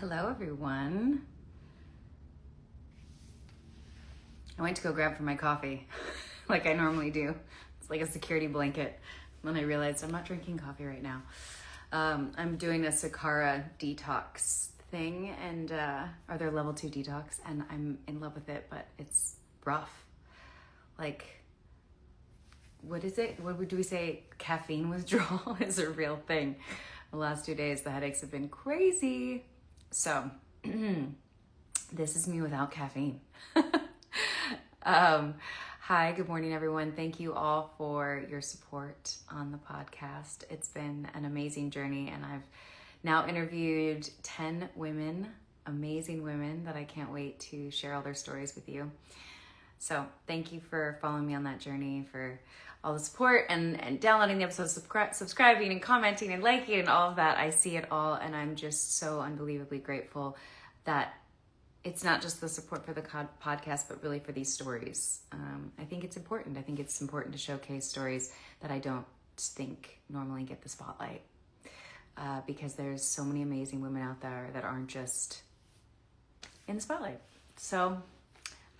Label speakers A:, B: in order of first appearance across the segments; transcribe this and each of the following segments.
A: Hello, everyone. I went to go grab for my coffee like I normally do. It's like a security blanket. And then I realized I'm not drinking coffee right now. I'm doing a Sakara detox thing, and or their level 2 detox, and I'm in love with it, but it's rough. Like, what is it? What do we say? Caffeine withdrawal is a real thing. The last 2 days, the headaches have been crazy. So, this is me without caffeine. Hi, good morning, everyone. Thank you all for your support on the podcast. It's been an amazing journey, and I've now interviewed 10 women, amazing women that I can't wait to share all their stories with you. So thank you for following me on that journey, for all the support and downloading the episodes, subscribing and commenting and liking and all of that. I see it all, and I'm just so unbelievably grateful that it's not just the support for the podcast, but really for these stories. I think it's important. I think it's important to showcase stories that I don't think normally get the spotlight, because there's so many amazing women out there that aren't just in the spotlight. So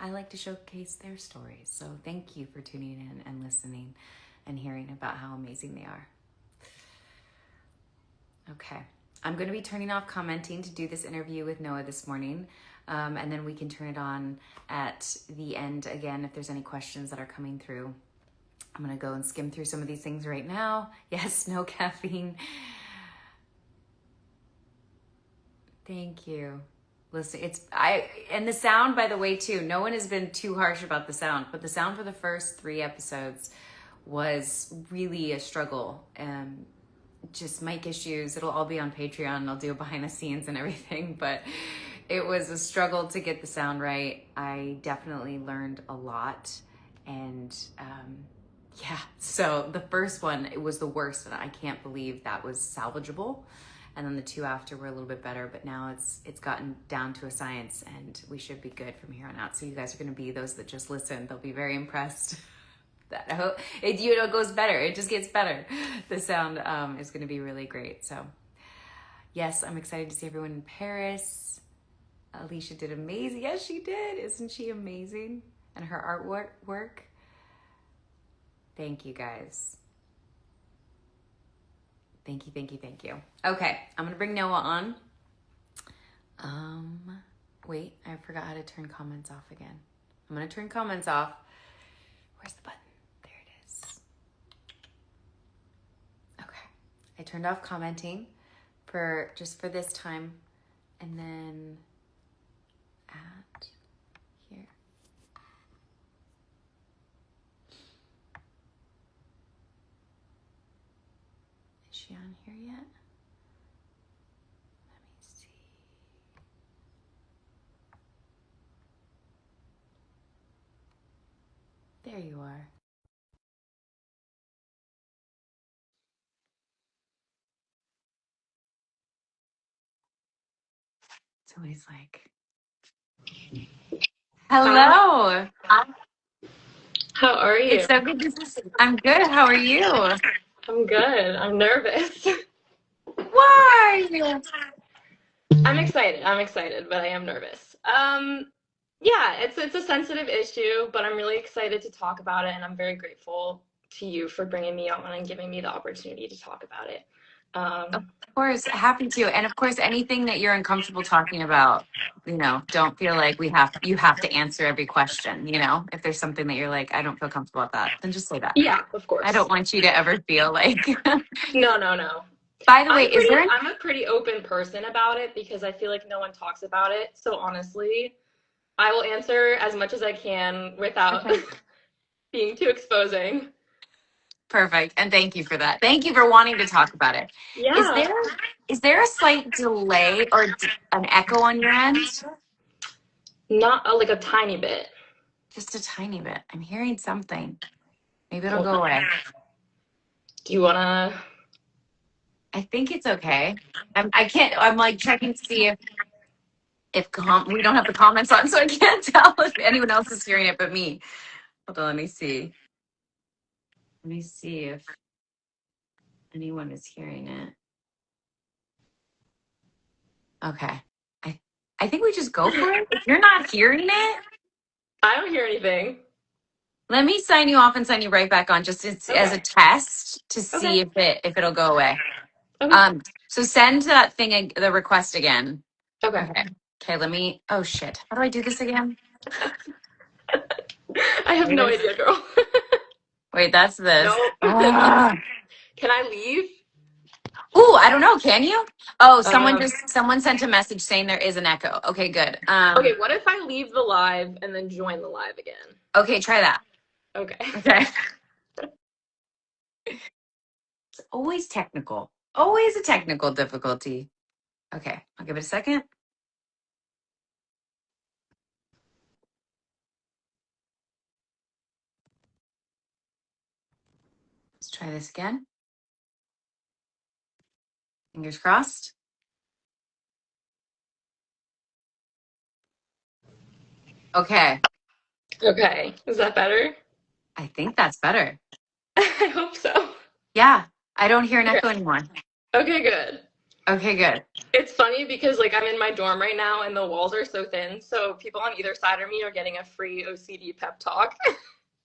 A: I like to showcase their stories. So thank you for tuning in and listening and hearing about how amazing they are. Okay, I'm going to be turning off commenting to do this interview with Noah this morning. And then we can turn it on at the end again if there's any questions that are coming through. I'm going to go and skim through some of these things right now. Yes, no caffeine. Thank you. Listen, and the sound, by the way, too, no one has been too harsh about the sound, but the sound for the first 3 episodes was really a struggle. Just mic issues. It'll all be on Patreon. I'll do a behind the scenes and everything, but it was a struggle to get the sound right. I definitely learned a lot. And yeah, so the first one, it was the worst, and I can't believe that was salvageable. And then the 2 after were a little bit better, but now it's gotten down to a science, and we should be good from here on out. So you guys are going to be those that just listen. They'll be very impressed. That I hope it goes better. It just gets better. The sound is going to be really great. So yes, I'm excited to see everyone in Paris. Alicia did amazing. Yes, she did. Isn't she amazing? And her artwork. Thank you, guys. Thank you, thank you, thank you. Okay, I'm gonna bring Noah on. Wait, I forgot how to turn comments off again. I'm gonna turn comments off. Where's the button? There it is. Okay, I turned off commenting for this time, and then at here. Is she on here yet? Let me see. There you are. It's always like, hello.
B: How are you?
A: It's so good to see. I'm good. How are you?
B: I'm good. I'm nervous.
A: Why?
B: I'm excited, but I am nervous. Yeah, it's a sensitive issue, but I'm really excited to talk about it, and I'm very grateful to you for bringing me on and giving me the opportunity to talk about it.
A: Of course, happy to. And of course, anything that you're uncomfortable talking about, don't feel like you have to answer every question. If there's something that you're like, I don't feel comfortable with that, then just say that.
B: Yeah, of course.
A: I don't want you to ever feel like.
B: No.
A: By the way,
B: I'm a pretty open person about it because I feel like no one talks about it. So honestly, I will answer as much as I can without being too exposing.
A: Perfect. And thank you for that. Thank you for wanting to talk about it.
B: Yeah.
A: Is there a slight delay or an echo on your end?
B: Not like a tiny bit.
A: Just a tiny bit. I'm hearing something. Maybe it'll go away.
B: Do you wanna?
A: I think it's okay. I'm like checking to see if we don't have the comments on, so I can't tell if anyone else is hearing it but me. Hold on, let me see. Let me see if anyone is hearing it. Okay. I think we just go for it. If you're not hearing it,
B: I don't hear anything.
A: let me sign you off and sign you right back on just as
B: Okay.
A: a test to
B: Okay.
A: see if it'll go away.
B: Okay.
A: So send that thing the request again.
B: Okay.
A: Okay. Okay, let me oh shit. How do I do this again?
B: I have
A: Wait,
B: no idea, girl.
A: wait, that's this.
B: Nope.
A: Ah.
B: Can I leave?
A: Ooh, I don't know. Can you? Oh,
B: Um,
A: someone sent a message saying there is an echo. Okay, good.
B: okay, what if I leave the live and then join the live again?
A: Okay, try that.
B: Okay.
A: Okay. It's always technical. Always a technical difficulty. Okay, I'll give it a second. Let's try this again. Fingers crossed. Okay,
B: Okay. Is that better?
A: I think that's better.
B: I hope so.
A: Yeah, I don't hear an
B: Okay.
A: echo anymore.
B: Okay, good.
A: Okay, good.
B: It's funny because like I'm in my dorm right now and the walls are so thin, so people on either side of me are getting a free OCD pep talk.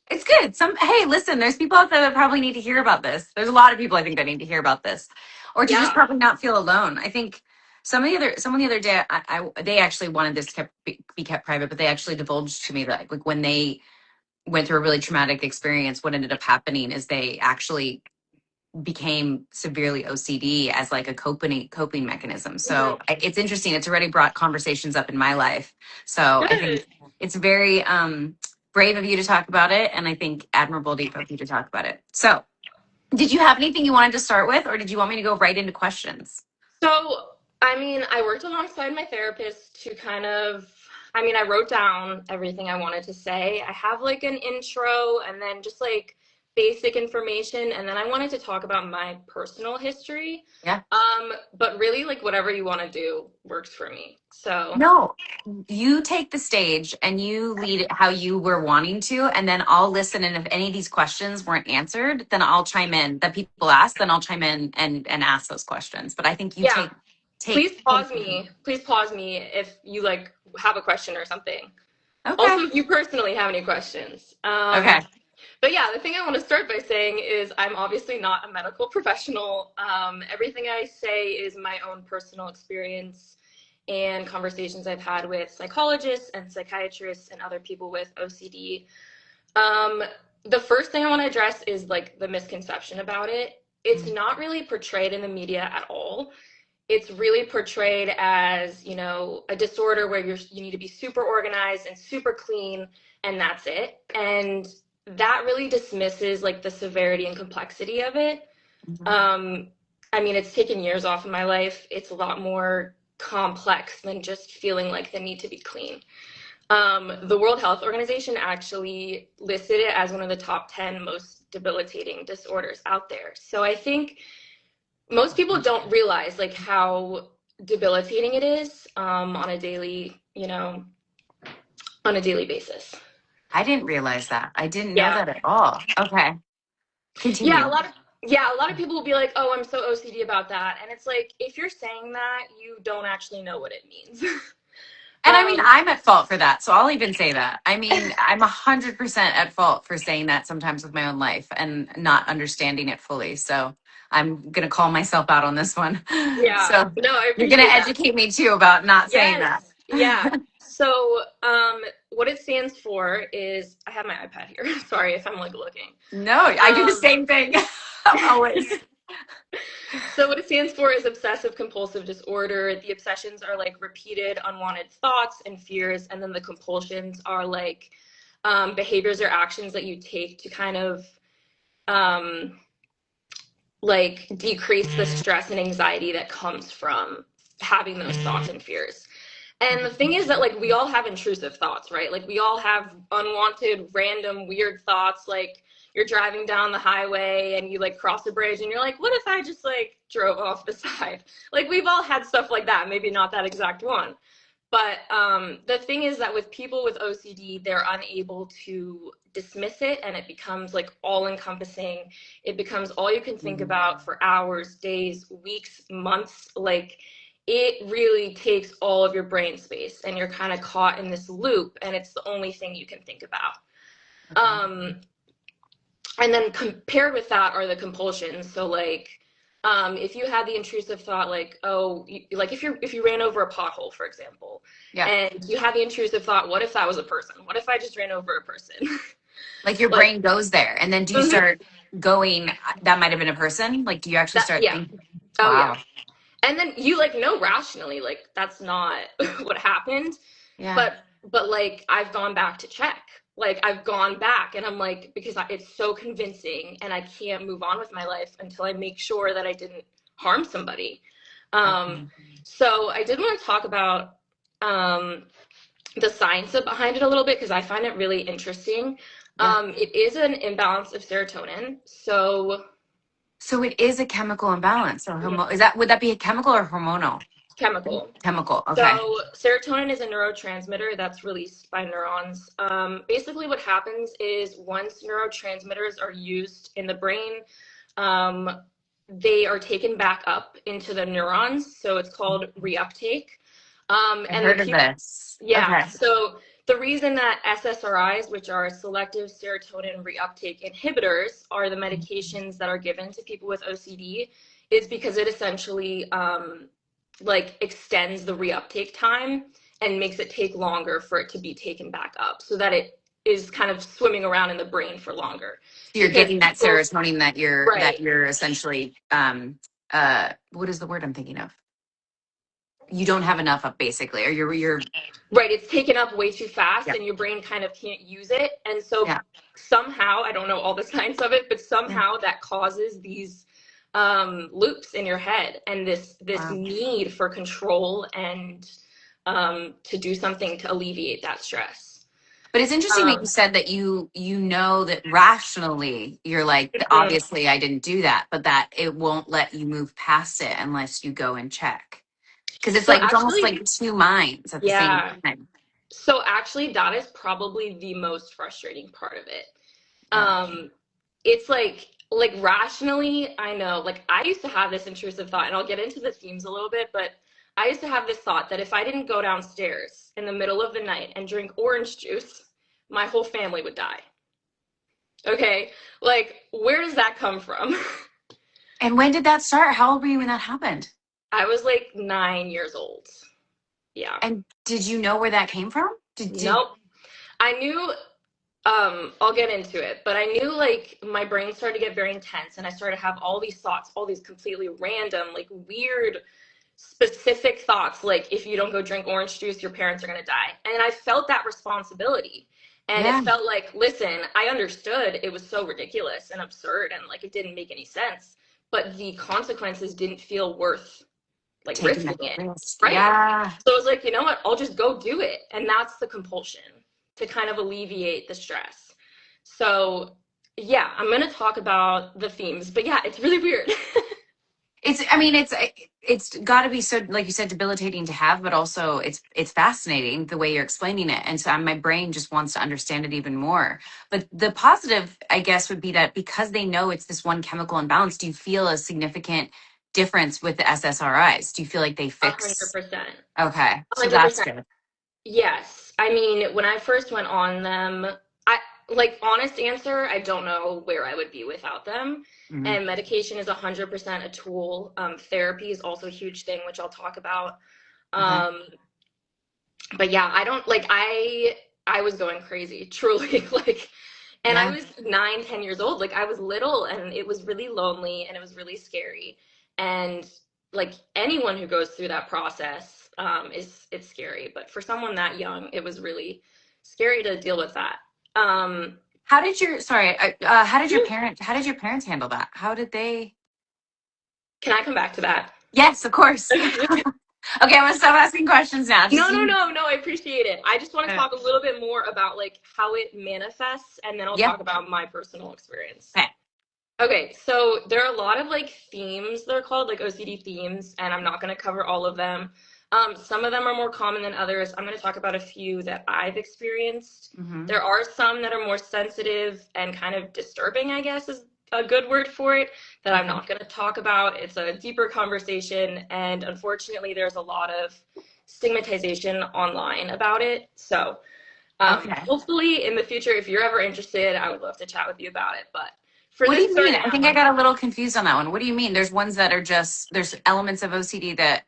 A: It's good. Hey, listen, there's people out there that probably need to hear about this. There's a lot of people I think that need to hear about this, or to just
B: Yeah.
A: probably not feel alone. I think someone the other day, they actually wanted this to be kept private, but they actually divulged to me that like when they went through a really traumatic experience, what ended up happening is they actually became severely OCD as like a coping mechanism. So
B: Mhm.
A: it's interesting. It's already brought conversations up in my life. So I think
B: Good.
A: it's very brave of you to talk about it, and I think admirable of you to talk about it. So, did you have anything you wanted to start with, or did you want me to go right into questions?
B: So, I mean, I worked alongside my therapist to kind of, I mean, I wrote down everything I wanted to say. I have like an intro and then just like basic information. And then I wanted to talk about my personal history.
A: Yeah.
B: But really, like, whatever you want to do works for me. So,
A: No, you take the stage and you lead it how you were wanting to, and then I'll listen. And if any of these questions weren't answered, then I'll chime in. That people ask, then I'll chime in and ask those questions. But I think you
B: yeah,
A: take.
B: pause me. Please pause me if you like have a question or something.
A: Okay.
B: Also, if you personally have any questions.
A: Okay.
B: But yeah, the thing I want to start by saying is I'm obviously not a medical professional. Everything I say is my own personal experience and conversations I've had with psychologists and psychiatrists and other people with OCD. Um, the first thing I want to address is like the misconception about it. It's not really portrayed in the media at all. It's really portrayed as, you know, a disorder where you need to be super organized and super clean and that's it. And that really dismisses like the severity and complexity of it.
A: Mhm.
B: Um, I mean, it's taken years off of my life. It's a lot more complex than just feeling like the need to be clean. The World Health Organization actually listed it as one of the top 10 most debilitating disorders out there. So I think most people don't realize like how debilitating it is on a daily, you know, on a daily basis.
A: I didn't realize that. I didn't know
B: Yeah.
A: that at all. Okay.
B: Yeah,
A: Continue.
B: a lot of people will be like, "Oh, I'm so OCD about that." And it's like if you're saying that, you don't actually know what it means.
A: And I mean,
B: um
A: I'm at fault for that. So I'll even say that. I mean, I'm 100% at fault for saying that sometimes with my own life and not understanding it fully. So I'm going to call myself out on this one.
B: yeah.
A: So
B: No, I
A: you're going to
B: appreciate that.
A: educate me too about not saying that.
B: Yes. Yeah. So, what it stands for is I have my iPad here. Sorry if I'm like looking.
A: No, I do the
B: Um
A: same thing. Always.
B: So what it stands for is obsessive compulsive disorder. The obsessions are like repeated unwanted thoughts and fears, and then the compulsions are like behaviors or actions that you take to kind of um, like decrease the stress and anxiety that comes from having those thoughts and fears. And the thing is that like we all have intrusive thoughts, right? Like we all have unwanted, random, weird thoughts. Like you're driving down the highway and you like cross a bridge and you're like, what if I just like drove off the side? Like we've all had stuff like that. Maybe not that exact one. But the thing is that with people with OCD, they're unable to dismiss it and it becomes like all encompassing. It becomes all you can think about for hours, days, weeks, months. Like it really takes all of your brain space and you're kind of caught in this loop and it's the only thing you can think about.
A: Okay.
B: And then compared with that are the compulsions. So like if you had the intrusive thought like, oh, like if you ran over a pothole, for example,
A: Yeah.
B: and you had the intrusive thought, what if that was a person? What if I just ran over a person?
A: Like your
B: Like,
A: brain goes there, and then do you
B: mhm,
A: start going, that might have been a person? Like, do you actually
B: that,
A: start
B: yeah.
A: thinking?
B: Oh yeah.
A: Wow.
B: And then you like know rationally, like that's not what happened.
A: Yeah.
B: But like I've gone back to check. Like I've gone back and I'm like, because it's so convincing and I can't move on with my life until I make sure that I didn't harm somebody. Um,
A: Okay.
B: so I did want to talk about um, the science behind it a little bit because I find it really interesting.
A: Yeah.
B: It is an imbalance of serotonin. So
A: So it is a chemical imbalance, or
B: mhm,
A: would that be a chemical or hormonal?
B: chemical.
A: Chemical. Okay.
B: So serotonin is a neurotransmitter that's released by neurons. Basically, what happens is once neurotransmitters are used in the brain, um, they are taken back up into the neurons. So it's called reuptake.
A: I
B: And the
A: heard of
B: people,
A: this.
B: yeah.
A: Okay.
B: So the reason that SSRIs, which are selective serotonin reuptake inhibitors, are the medications that are given to people with OCD, is because it essentially like extends the reuptake time and makes it take longer for it to be taken back up so that it is kind of swimming around in the brain for longer
A: So you're
B: because
A: getting that
B: people
A: serotonin that
B: right
A: you're essentially what is the word I'm thinking of? You don't have enough of, basically, or you're
B: right it's taken up way too fast
A: yeah.
B: and your brain kind of can't use it and so
A: Yeah.
B: somehow I don't know all the science of it but
A: Yeah.
B: somehow that causes these loops in your head and this
A: Wow.
B: need for control and to do something to alleviate that stress.
A: But it's interesting that you
B: um,
A: said that you know that rationally you're like,
B: mhm.
A: obviously I didn't do that, but that it won't let you move past it unless you go and check. Because it's
B: So
A: like, it's almost
B: actually,
A: like two minds at the same
B: yeah.
A: time.
B: So actually, that is probably the most frustrating part of it.
A: Yeah.
B: It's like rationally, I know. Like I used to have this intrusive thought, and I'll get into the themes a little bit, but I used to have this thought that if I didn't go downstairs in the middle of the night and drink orange juice, my whole family would die. Okay? Like, where does that come from?
A: And when did that start? How old were you when that happened?
B: I was like 9 years old. Yeah.
A: And did you know where that came from? Did
B: Nope. I knew I'll get into it, but I knew like my brain started to get very intense and I started to have all these thoughts, all these completely random, like weird, specific thoughts, like if you don't go drink orange juice, your parents are gonna die. And I felt that responsibility. And it
A: yeah,
B: felt like, listen, I understood it was so ridiculous and absurd and like it didn't make any sense, but the consequences didn't feel worth like
A: taking that
B: risking it.
A: risk.
B: Right.
A: Yeah.
B: So I was like, you know what? I'll just go do it. And that's the compulsion to kind of alleviate the stress. So, yeah, I'm going to talk about the themes, but yeah, it's really weird.
A: I mean, it's got to be so, like you said, debilitating to have, but also it's fascinating the way you're explaining it, and so my brain just wants to understand it even more. But the positive, I guess, would be that because they know it's this one chemical imbalance, do you feel a significant difference with the SSRIs? Do you feel like they fix?
B: 100%.
A: Okay, so that's
B: 100%.
A: good.
B: Yes. I mean, when I first went on them, I like honest answer, I don't know where I would be without them.
A: Hmm.
B: And medication is 100% a tool. Therapy is also a huge thing, which I'll talk about.
A: Okay.
B: Um, but yeah, I don't like I was going crazy, truly. Like and I
A: Yeah.
B: was 9, 10 years old. Like I was little and it was really lonely and it was really scary. And like anyone who goes through that process, is it's scary. But for someone that young, it was really scary to deal with that. Um,
A: How did your sorry? How did your parents handle that? How did they?
B: can I come back to that?
A: Yes, of course. Okay, I'm gonna stop asking questions now.
B: No,
A: Just
B: no,
A: you.
B: no, no, I appreciate it. I just want to talk a little bit more about like how it manifests and then I'll
A: Yep.
B: talk about my personal experience.
A: Okay.
B: Okay, so there are a lot of like themes, they're called like OCD themes, and I'm not going to cover all of them. Some of them are more common than others. I'm going to talk about a few that I've experienced.
A: Hmm.
B: There are some that are more sensitive and kind of disturbing, I guess is a good word for it that I'm not going to talk about. It's a deeper conversation, and unfortunately, there's a lot of stigmatization online about it. So,
A: Okay.
B: hopefully, in the future, if you're ever interested, I would love to chat with you about it. But for
A: What do
B: this
A: you mean?
B: starting
A: I think I
B: out,
A: got a little confused on that one. What do you mean? There's ones that are just, there's elements of OCD that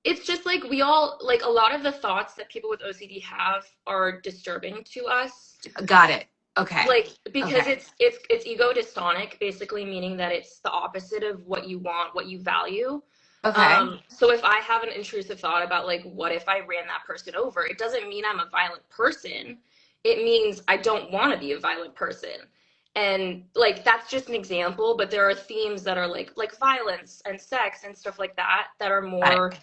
B: it's just like we all like a lot of the thoughts that people with OCD have are disturbing to us.
A: got it. Okay.
B: Like because
A: Okay.
B: it's ego dystonic, basically meaning that it's the opposite of what you want, what you value.
A: Okay.
B: So if I have an intrusive thought about like what if I ran that person over, it doesn't mean I'm a violent person. It means I don't want to be a violent person. And like that's just an example, but there are themes that are like violence and sex and stuff like that that are
A: Got it.
B: more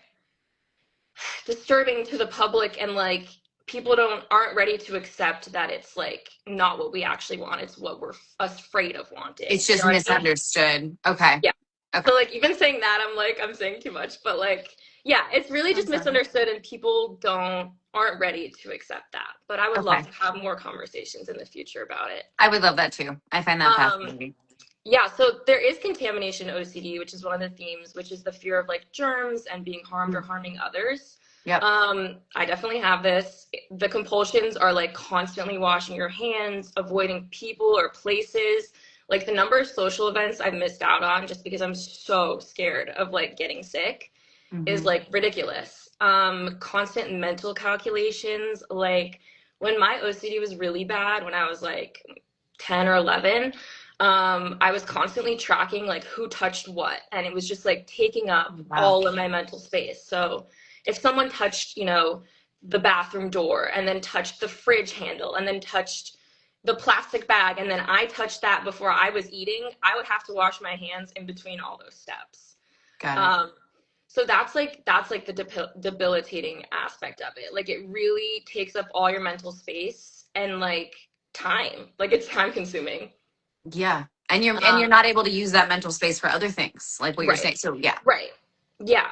B: disturbing to the public, and like people don't aren't ready to accept that it's like not what we actually want, it's what we're afraid of wanting,
A: It's
B: you know
A: just
B: what I mean?
A: misunderstood. Okay.
B: Yeah.
A: Okay.
B: So like even saying that, I'm like I'm saying too much, but like yeah, it's really just
A: I'm sorry.
B: misunderstood and people don't aren't ready to accept that, but I would love
A: Okay.
B: to have more conversations in the future about it.
A: I would love that too. I find that
B: um
A: fascinating.
B: yeah, so there is contamination OCD, which is one of the themes, which is the fear of like germs and being harmed or
A: Mm.
B: harming others.
A: Yep.
B: I definitely have this. The compulsions are like constantly washing your hands, avoiding people or places. Like the number of social events I've missed out on just because I'm so scared of like getting sick is
A: Hmm.
B: like ridiculous. Constant mental calculations. Like when my OCD was really bad, when I was like 10 or 11, I was constantly tracking like who touched what, and it was just like taking up
A: Wow.
B: all of my mental space. So if someone touched, the bathroom door and then touched the fridge handle and then touched the plastic bag and then I touched that before I was eating, I would have to wash my hands in between all those steps.
A: Got it.
B: Um, so that's like the debilitating aspect of it. Like it really takes up all your mental space and like time. Like it's time consuming.
A: Yeah. And you're
B: Um,
A: not able to use that mental space for other things, like what you're
B: right,
A: saying. So yeah.
B: right, yeah.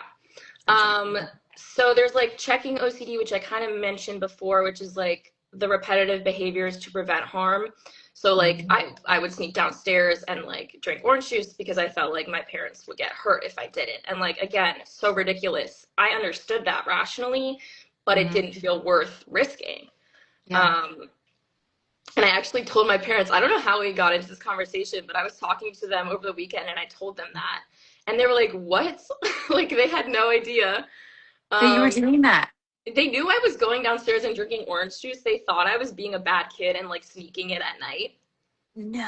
A: Gotcha.
B: Um, so there's like checking OCD, which I kind of mentioned before, which is like the repetitive behaviors to prevent harm. So like
A: Mhm.
B: I would sneak downstairs and like drink orange juice because I felt like my parents would get hurt if I did it. And like again, so ridiculous. I understood that rationally, but it
A: Mhm.
B: didn't feel worth risking.
A: Yeah.
B: Um, and I actually told my parents, I don't know how we got into this conversation, but I was talking to them over the weekend and I told them that. And they were like, "What?" Like they had no idea.
A: That you were
B: Um,
A: doing that.
B: they knew I was going downstairs and drinking orange juice. They thought I was being a bad kid and like sneaking it at night.
A: No.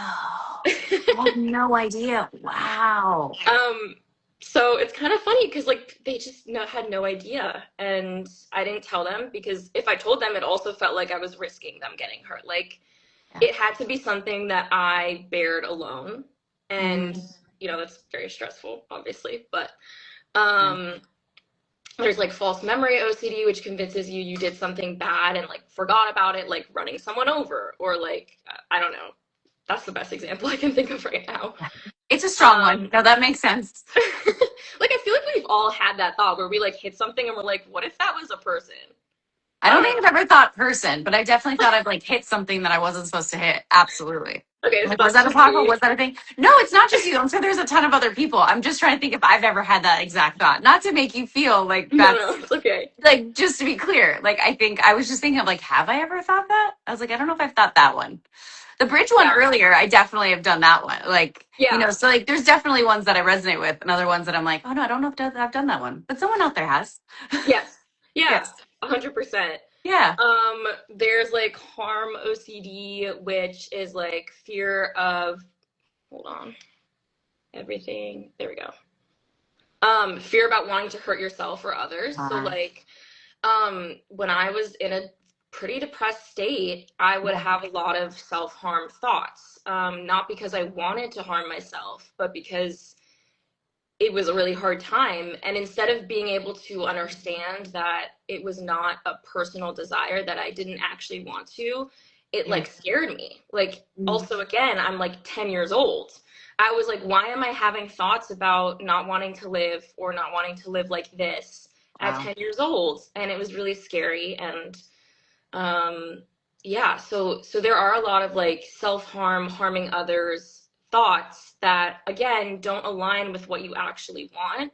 A: I had no idea. Wow.
B: um, so it's kind of funny because like they just had no idea, and I didn't tell them because if I told them, it also felt like I was risking them getting hurt. Like
A: Yeah.
B: it had to be something that I bared alone, and
A: Mhm.
B: that's very stressful, obviously. But
A: Yeah.
B: um, there's like false memory OCD, which convinces you did something bad and like forgot about it, like running someone over, or like I don't know. That's the best example I can think of right now.
A: Yeah. It's a strong one.
B: Um,
A: No, that makes sense.
B: like I feel like we've all had that thought where we like hit something and we're like, what if that was a person?
A: I
B: I
A: don't
B: don't
A: think
B: know.
A: I've ever thought person, but I definitely thought I've like hit something that I wasn't supposed to hit. Absolutely.
B: Okay,
A: I'm
B: so
A: like, was
B: that's
A: that a
B: just
A: pothole?
B: me.
A: Was that a thing? No, it's not just you. I'm sure there's a ton of other people. I'm just trying to think if I've ever had that exact thought. Not to make you feel like
B: No, no,
A: that's
B: it's okay.
A: like, just to be clear. Like, I think I was just thinking of like, have I ever thought that? I was like, I don't know if I've thought that one. The bridge one
B: Yeah,
A: earlier, I definitely have done that one. Like,
B: yeah,
A: so like there's definitely ones that I resonate with and other ones that I'm like, oh no, I don't know if I've done that one. But someone out there has.
B: yes, yeah,
A: Yes.
B: 100%.
A: Yeah.
B: There's like harm OCD, which is like fear of, hold on, everything. There we go. Fear about wanting to hurt yourself or others. So
A: Uh,
B: like, when I was in a pretty depressed state, I would
A: yeah.
B: have a lot of self-harm thoughts. Not because I wanted to harm myself, but because it was a really hard time. And instead of being able to understand that it was not a personal desire, that I didn't actually want to, it
A: Yeah.
B: like scared me. Like,
A: Mm.
B: also, again, I'm like 10 years old. I was like, why am I having thoughts about not wanting to live or not wanting to live like this at
A: Wow.
B: 10 years old? And it was really scary. And yeah, so there are a lot of like self-harm, harming others thoughts that, again, don't align with what you actually want,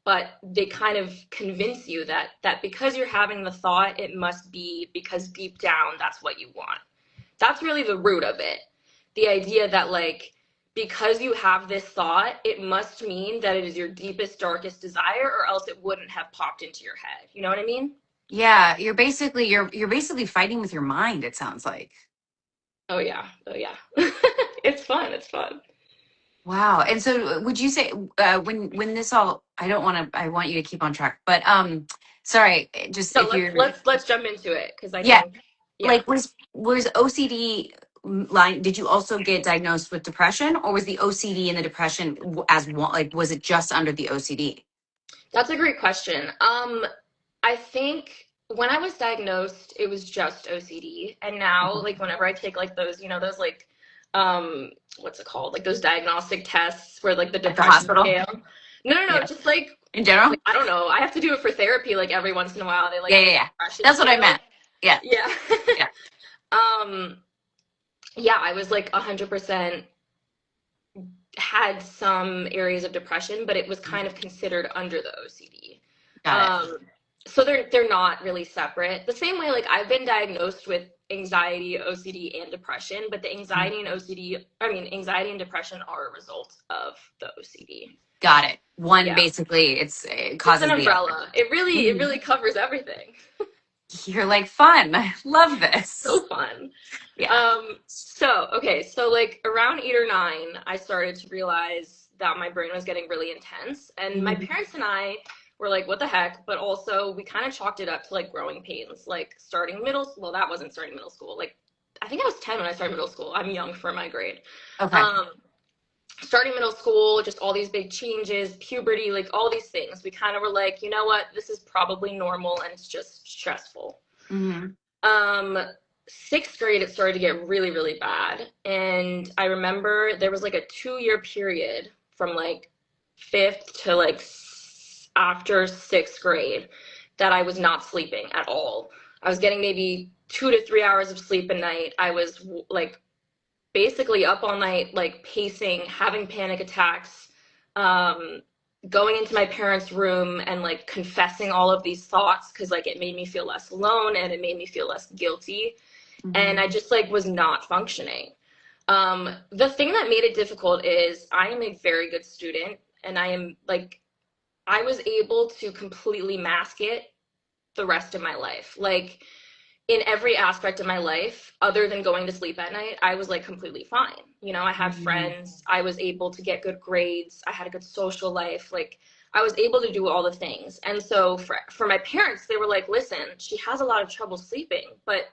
B: but they kind of convince you that because you're having the thought, it must be because deep down that's what you want. That's really the root of it. The idea that, like, because you have this thought, it must mean that it is your deepest, darkest desire, or else it wouldn't have popped into your head. You know what I mean?
A: Yeah, you're basically fighting with your mind, it sounds like.
B: Oh yeah. Oh yeah. It's fun. It's fun.
A: Wow. And so would you say when this all I want you to keep on track. But sorry, just
B: So
A: if
B: let's
A: you're
B: let's let's jump into it because I
A: yeah,
B: think yeah.
A: like was OCD line did you also get diagnosed with depression, or was the OCD and the depression as one, like was it just under the OCD?
B: That's a great question. I think when I was diagnosed, it was just OCD, and now,
A: Mhm.
B: like, whenever I take like those, those like, what's it called? Like those diagnostic tests where like the
A: At the
B: depression
A: hospital?
B: scale. No, no, no,
A: Yeah.
B: just like,
A: In general?
B: I don't know. I have to do it for therapy like every once in a while. They
A: Yeah,
B: like
A: yeah,
B: do
A: yeah.
B: depression
A: That's what I
B: scale.
A: meant. Yeah.
B: Yeah.
A: Yeah.
B: Um, yeah, I was like 100% had some areas of depression, but it was kind of considered under the OCD.
A: Got it.
B: Um, so they're not really separate. The same way, like I've been diagnosed with anxiety, OCD, and depression, but the anxiety and OCD, I mean, anxiety and depression are a result of the OCD.
A: Got it. One
B: Yeah,
A: basically it
B: it's an
A: causes the other.
B: umbrella. It
A: Mhm.
B: really covers everything.
A: You're like fun. I love this.
B: So fun.
A: Yeah.
B: So like around 8 or 9, I started to realize that my brain was getting really intense. And my
A: Mhm.
B: parents and I were like, what the heck? But also, we kind of chalked it up to like growing pains, like starting middle school. Well, that wasn't starting middle school. Like, I think I was 10 when I started middle school. I'm young for my grade.
A: Okay.
B: Um, Starting middle school, just all these big changes, puberty, like all these things. We kind of were like, you know what? This is probably normal and it's just stressful.
A: Hmm.
B: Um, Sixth grade, it started to get really, really bad. And I remember there was like a 2 year period from like fifth to like after sixth grade that I was not sleeping at all. I was getting maybe 2 to 3 hours of sleep a night. I was like basically up all night, like pacing, having panic attacks, um, going into my parents' room and like confessing all of these thoughts because like it made me feel less alone and it made me feel less guilty. And
A: Hmm.
B: I just like was not functioning. The thing that made it difficult is I am a very good student and I am like, I was able to completely mask it the rest of my life. Like, in every aspect of my life other than going to sleep at night, I was like completely fine. I had
A: Hmm.
B: friends, I was able to get good grades, I had a good social life, like I was able to do all the things. And so for my parents, they were like, listen, she has a lot of trouble sleeping, but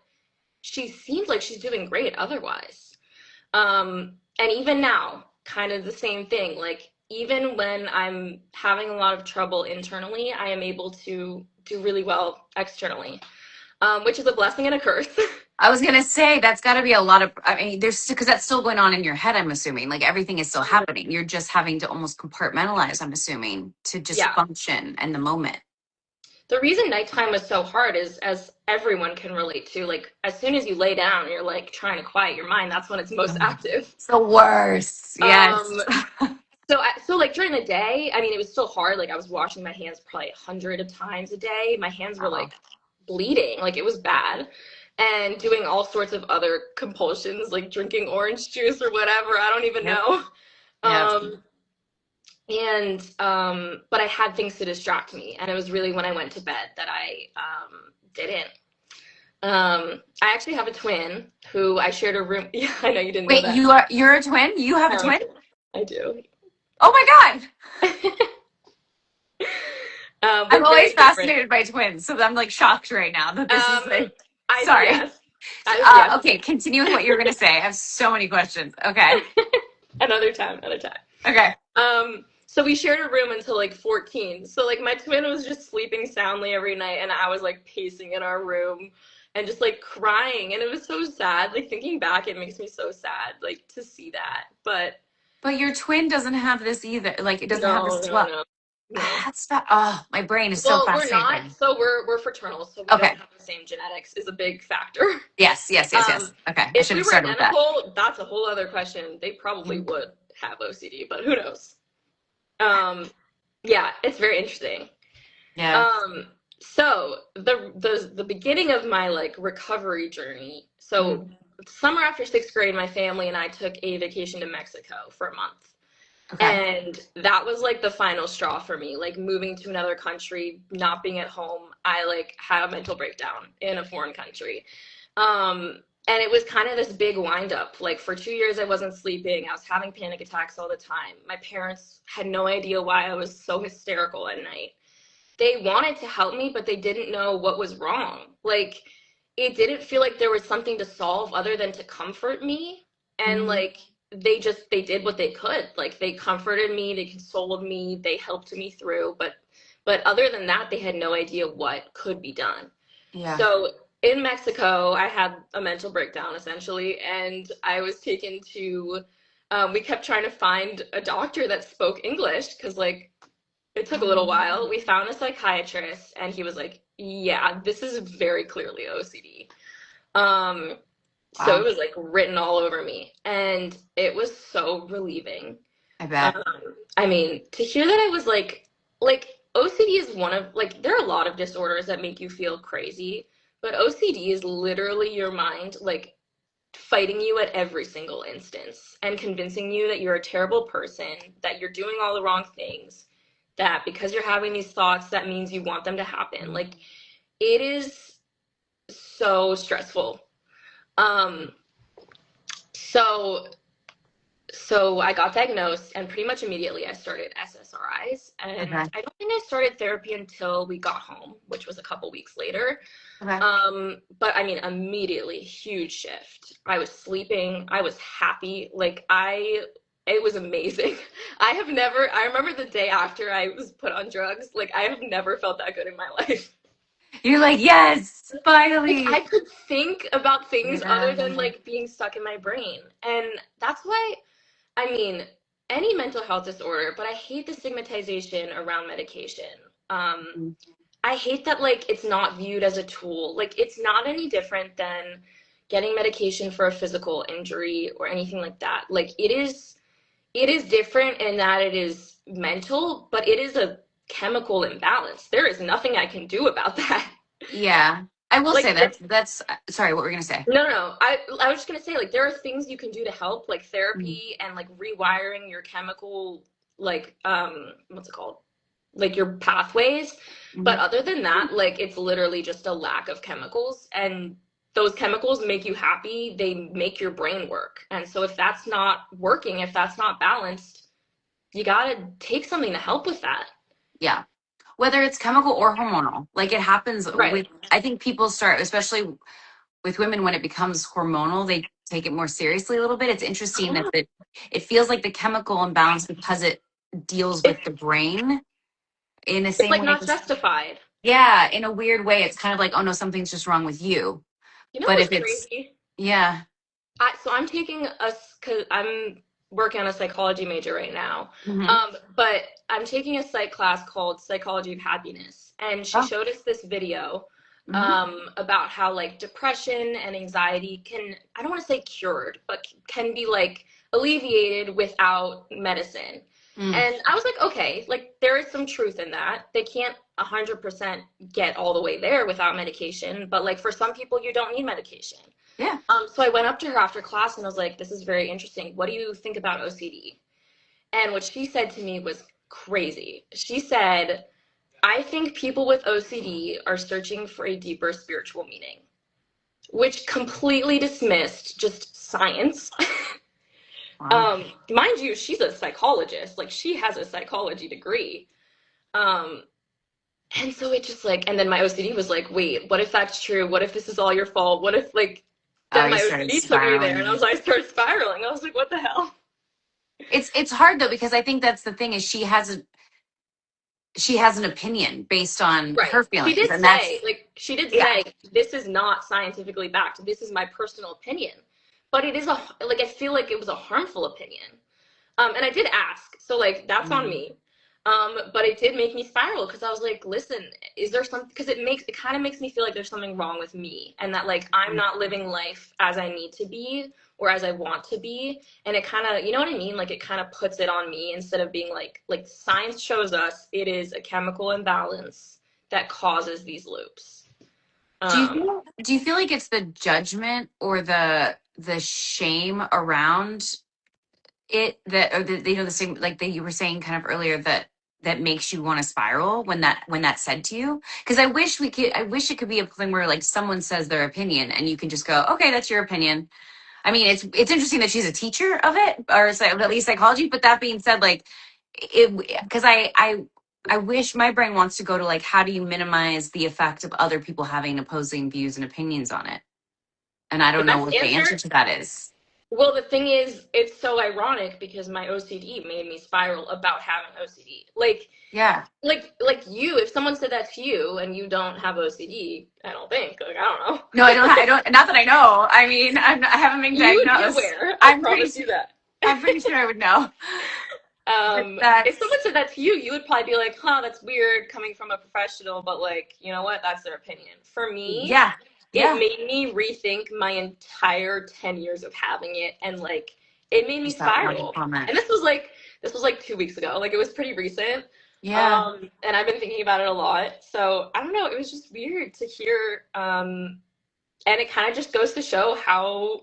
B: she seems like she's doing great otherwise. And even now, kind of the same thing. Like, even when I'm having a lot of trouble internally, I am able to do really well externally, which is a blessing and a curse.
A: I was gonna say that's got to be a lot of. I mean, there's because that's still going on in your head. I'm assuming like everything is still happening. You're just having to almost compartmentalize. I'm assuming to just
B: Yeah.
A: function in the moment.
B: The reason nighttime is so hard is, as everyone can relate to, like, as soon as you lay down, you're like trying to quiet your mind. That's when it's most
A: Ugh,
B: active.
A: it's the worst. Yes.
B: Um, so like during the day, I mean, it was still hard. Like I was washing my hands probably 100 of times a day. My hands were
A: Wow.
B: like bleeding, like it was bad, and doing all sorts of other compulsions, like drinking orange juice or whatever. I don't even
A: Yep.
B: know.
A: Yep.
B: Um, but I had things to distract me, and it was really when I went to bed that I didn't. I actually have a twin who I shared a room. Yeah, I know you didn't know
A: Wait,
B: that.
A: you're a twin? You have a twin?
B: I do.
A: Oh my God. I'm
B: We're
A: always
B: very different.
A: fascinated by twins, so I'm like shocked right now that this is
B: Um,
A: like.
B: I
A: Sorry.
B: yes, yes.
A: Okay, continue with what you were gonna say. I have so many questions. Okay.
B: Another time, another time.
A: Okay.
B: So we shared a room until like 14. So like my twin was just sleeping soundly every night, and I was like pacing in our room and just like crying, and it was so sad. Like thinking back, it makes me so sad, like to see that. But
A: But your twin doesn't have this either. Like it doesn't have this
B: no,
A: as
B: no,
A: well.
B: no, no.
A: That's oh, my brain is so
B: Well, we're not.
A: fascinated.
B: So we're fraternal, so we
A: Okay.
B: don't have the same genetics. Is a big factor.
A: Yes, yes, yes,
B: Um,
A: yes. Okay. I
B: if
A: should
B: we
A: have
B: were
A: started with that.
B: identical, that's a whole other question. They probably
A: Mhm.
B: would have OCD, but who knows? Um, yeah, it's very interesting.
A: Yeah.
B: Um, so the beginning of my like recovery journey. So
A: Mm.
B: summer after sixth grade, my family and I took a vacation to Mexico for a month.
A: Okay.
B: And that was like the final straw for me, like moving to another country, not being at home. I like had a mental breakdown in a foreign country. And it was kind of this big wind up. Like for 2 years, I wasn't sleeping. I was having panic attacks all the time. My parents had no idea why I was so hysterical at night. They wanted to help me, but they didn't know what was wrong. Like it didn't feel like there was something to solve other than to comfort me. And
A: Mhm.
B: like they did what they could. Like they comforted me, they consoled me, they helped me through, but other than that, they had no idea what could be done.
A: Yeah.
B: So in Mexico, I had a mental breakdown essentially, and I was taken to we kept trying to find a doctor that spoke English because like it took a little while. We found a psychiatrist, and he was like, "Yeah, this is very clearly OCD." Um, so it
A: Wow.
B: was like written all over me, and it was so relieving.
A: I bet.
B: I mean, to hear that I was like OCD is one of like there are a lot of disorders that make you feel crazy, but OCD is literally your mind like fighting you at every single instance and convincing you that you're a terrible person, that you're doing all the wrong things, that because you're having these thoughts, that means you want them to happen. Like it is so stressful. Um, so so I got diagnosed, and pretty much immediately I started SSRIs. And
A: Okay.
B: I don't think I started therapy until we got home, which was a couple weeks later.
A: Okay.
B: But I mean, immediately, huge shift. I was sleeping, I was happy. It was amazing. I remember the day after I was put on drugs, like, I have never felt that good in my life.
A: You're like, yes,
B: Like,
A: finally.
B: I could think about things
A: Yeah.
B: other than, like, being stuck in my brain. And that's why I mean, any mental health disorder, but I hate the stigmatization around medication. Um,
A: Mm.
B: I hate that like it's not viewed as a tool. Like it's not any different than getting medication for a physical injury or anything like that. Like it is different in that it is mental, but it is a chemical imbalance. There is nothing I can do about that.
A: Yeah. I will say
B: Like
A: that's sorry, what were you gonna say?
B: no, no, no. I was just gonna say like there are things you can do to help, like
A: Mm.
B: therapy and like rewiring your chemical like what's it called? Like your pathways. But
A: Mhm.
B: other than that, like it's literally just a lack of chemicals, and those chemicals make you happy. They make your brain work. And so if that's not working, if that's not balanced, you gotta take something to help with that.
A: Yeah. Whether it's chemical or hormonal, like it happens
B: Right.
A: with, I think people start, especially with women, when it becomes hormonal, they take it more seriously a little bit. It's interesting that it feels like the chemical imbalance because it deals with
B: It's
A: the brain in the
B: it's
A: same
B: like
A: way.
B: not justified.
A: Yeah, in a weird way, it's kind of like, oh no, something's just wrong with you.
B: You know
A: But
B: what's
A: if it's,
B: crazy?
A: yeah.
B: So I'm taking because I'm working on a psychology major right now.
A: Hmm.
B: But I'm taking a psych class called Psychology of Happiness, and she
A: Oh.
B: showed us this video
A: Hmm.
B: about how like depression and anxiety can, I don't want to say cured, but can be like alleviated without medicine.
A: Mm.
B: And I was like, okay, like there is some truth in that. They can't 100% get all the way there without medication, but like for some people, you don't need medication.
A: Yeah.
B: So I went up to her after class and I was like, this is very interesting. What do you think about OCD? And what she said to me was crazy. She said, I think people with OCD are searching for a deeper spiritual meaning, which completely dismissed just science.
A: Wow.
B: Mind you, she's a psychologist. Like, she has a psychology degree. Um, and so it just like, and then my OCD was like, wait, what if that's true? What if this is all your fault? What if like,
A: Oh,
B: then
A: you
B: my
A: started
B: OCD took me there and
A: spiraling.
B: I started spiraling. I was like, what the hell?
A: It's hard though, because I think that's the thing is she has an opinion based on
B: Right.
A: her
B: She
A: feelings.
B: did
A: And
B: say,
A: that's,
B: like, she did
A: yeah.
B: say, this is not scientifically backed. This is my personal opinion. But it is like, I feel like it was a harmful opinion. And I did ask. So, like, that's on
A: Mm.
B: me. But it did make me spiral because I was like, listen, is there something, because it kind of makes me feel like there's something wrong with me and that, like, I'm not living life as I need to be or as I want to be. And it kind of, you know what I mean? Like it kind of puts it on me instead of being like science shows us it is a chemical imbalance that causes these loops.
A: Do you feel like it's the judgment or the shame around it that, or the same, like that you were saying kind of earlier, that makes you want to spiral when that's said to you? Because I wish it could be a thing where like someone says their opinion and you can just go, okay, that's your opinion. I mean, it's interesting that she's a teacher of it, or at least psychology. But that being said, like it, because I wish, my brain wants to go to like, how do you minimize the effect of other people having opposing views and opinions on it? And I
B: The
A: don't know
B: best
A: what the answer
B: answer.
A: to that is.
B: Well, the thing is, it's so ironic because my OCD made me spiral about having OCD.
A: Yeah.
B: Like you, if someone said that to you and you don't have OCD, I don't think. Like, I don't know.
A: No, I don't. I don't. Not that I know. I mean, I haven't been
B: You would be
A: diagnosed.
B: aware. I
A: I'm pretty.
B: promise you that.
A: I'm pretty sure I would know. But
B: If
A: that's
B: someone said that to you, you would probably be like, huh, that's weird coming from a professional, but like, you know what? That's their opinion. For me,
A: yeah,
B: it
A: yeah.
B: made me rethink my entire 10 years of having it, and like it made me
A: Just that one
B: spiral.
A: comment.
B: And this was like 2 weeks ago. Like it was pretty recent.
A: Yeah.
B: And I've been thinking about it a lot. So I don't know, it was just weird to hear and it kind of just goes to show how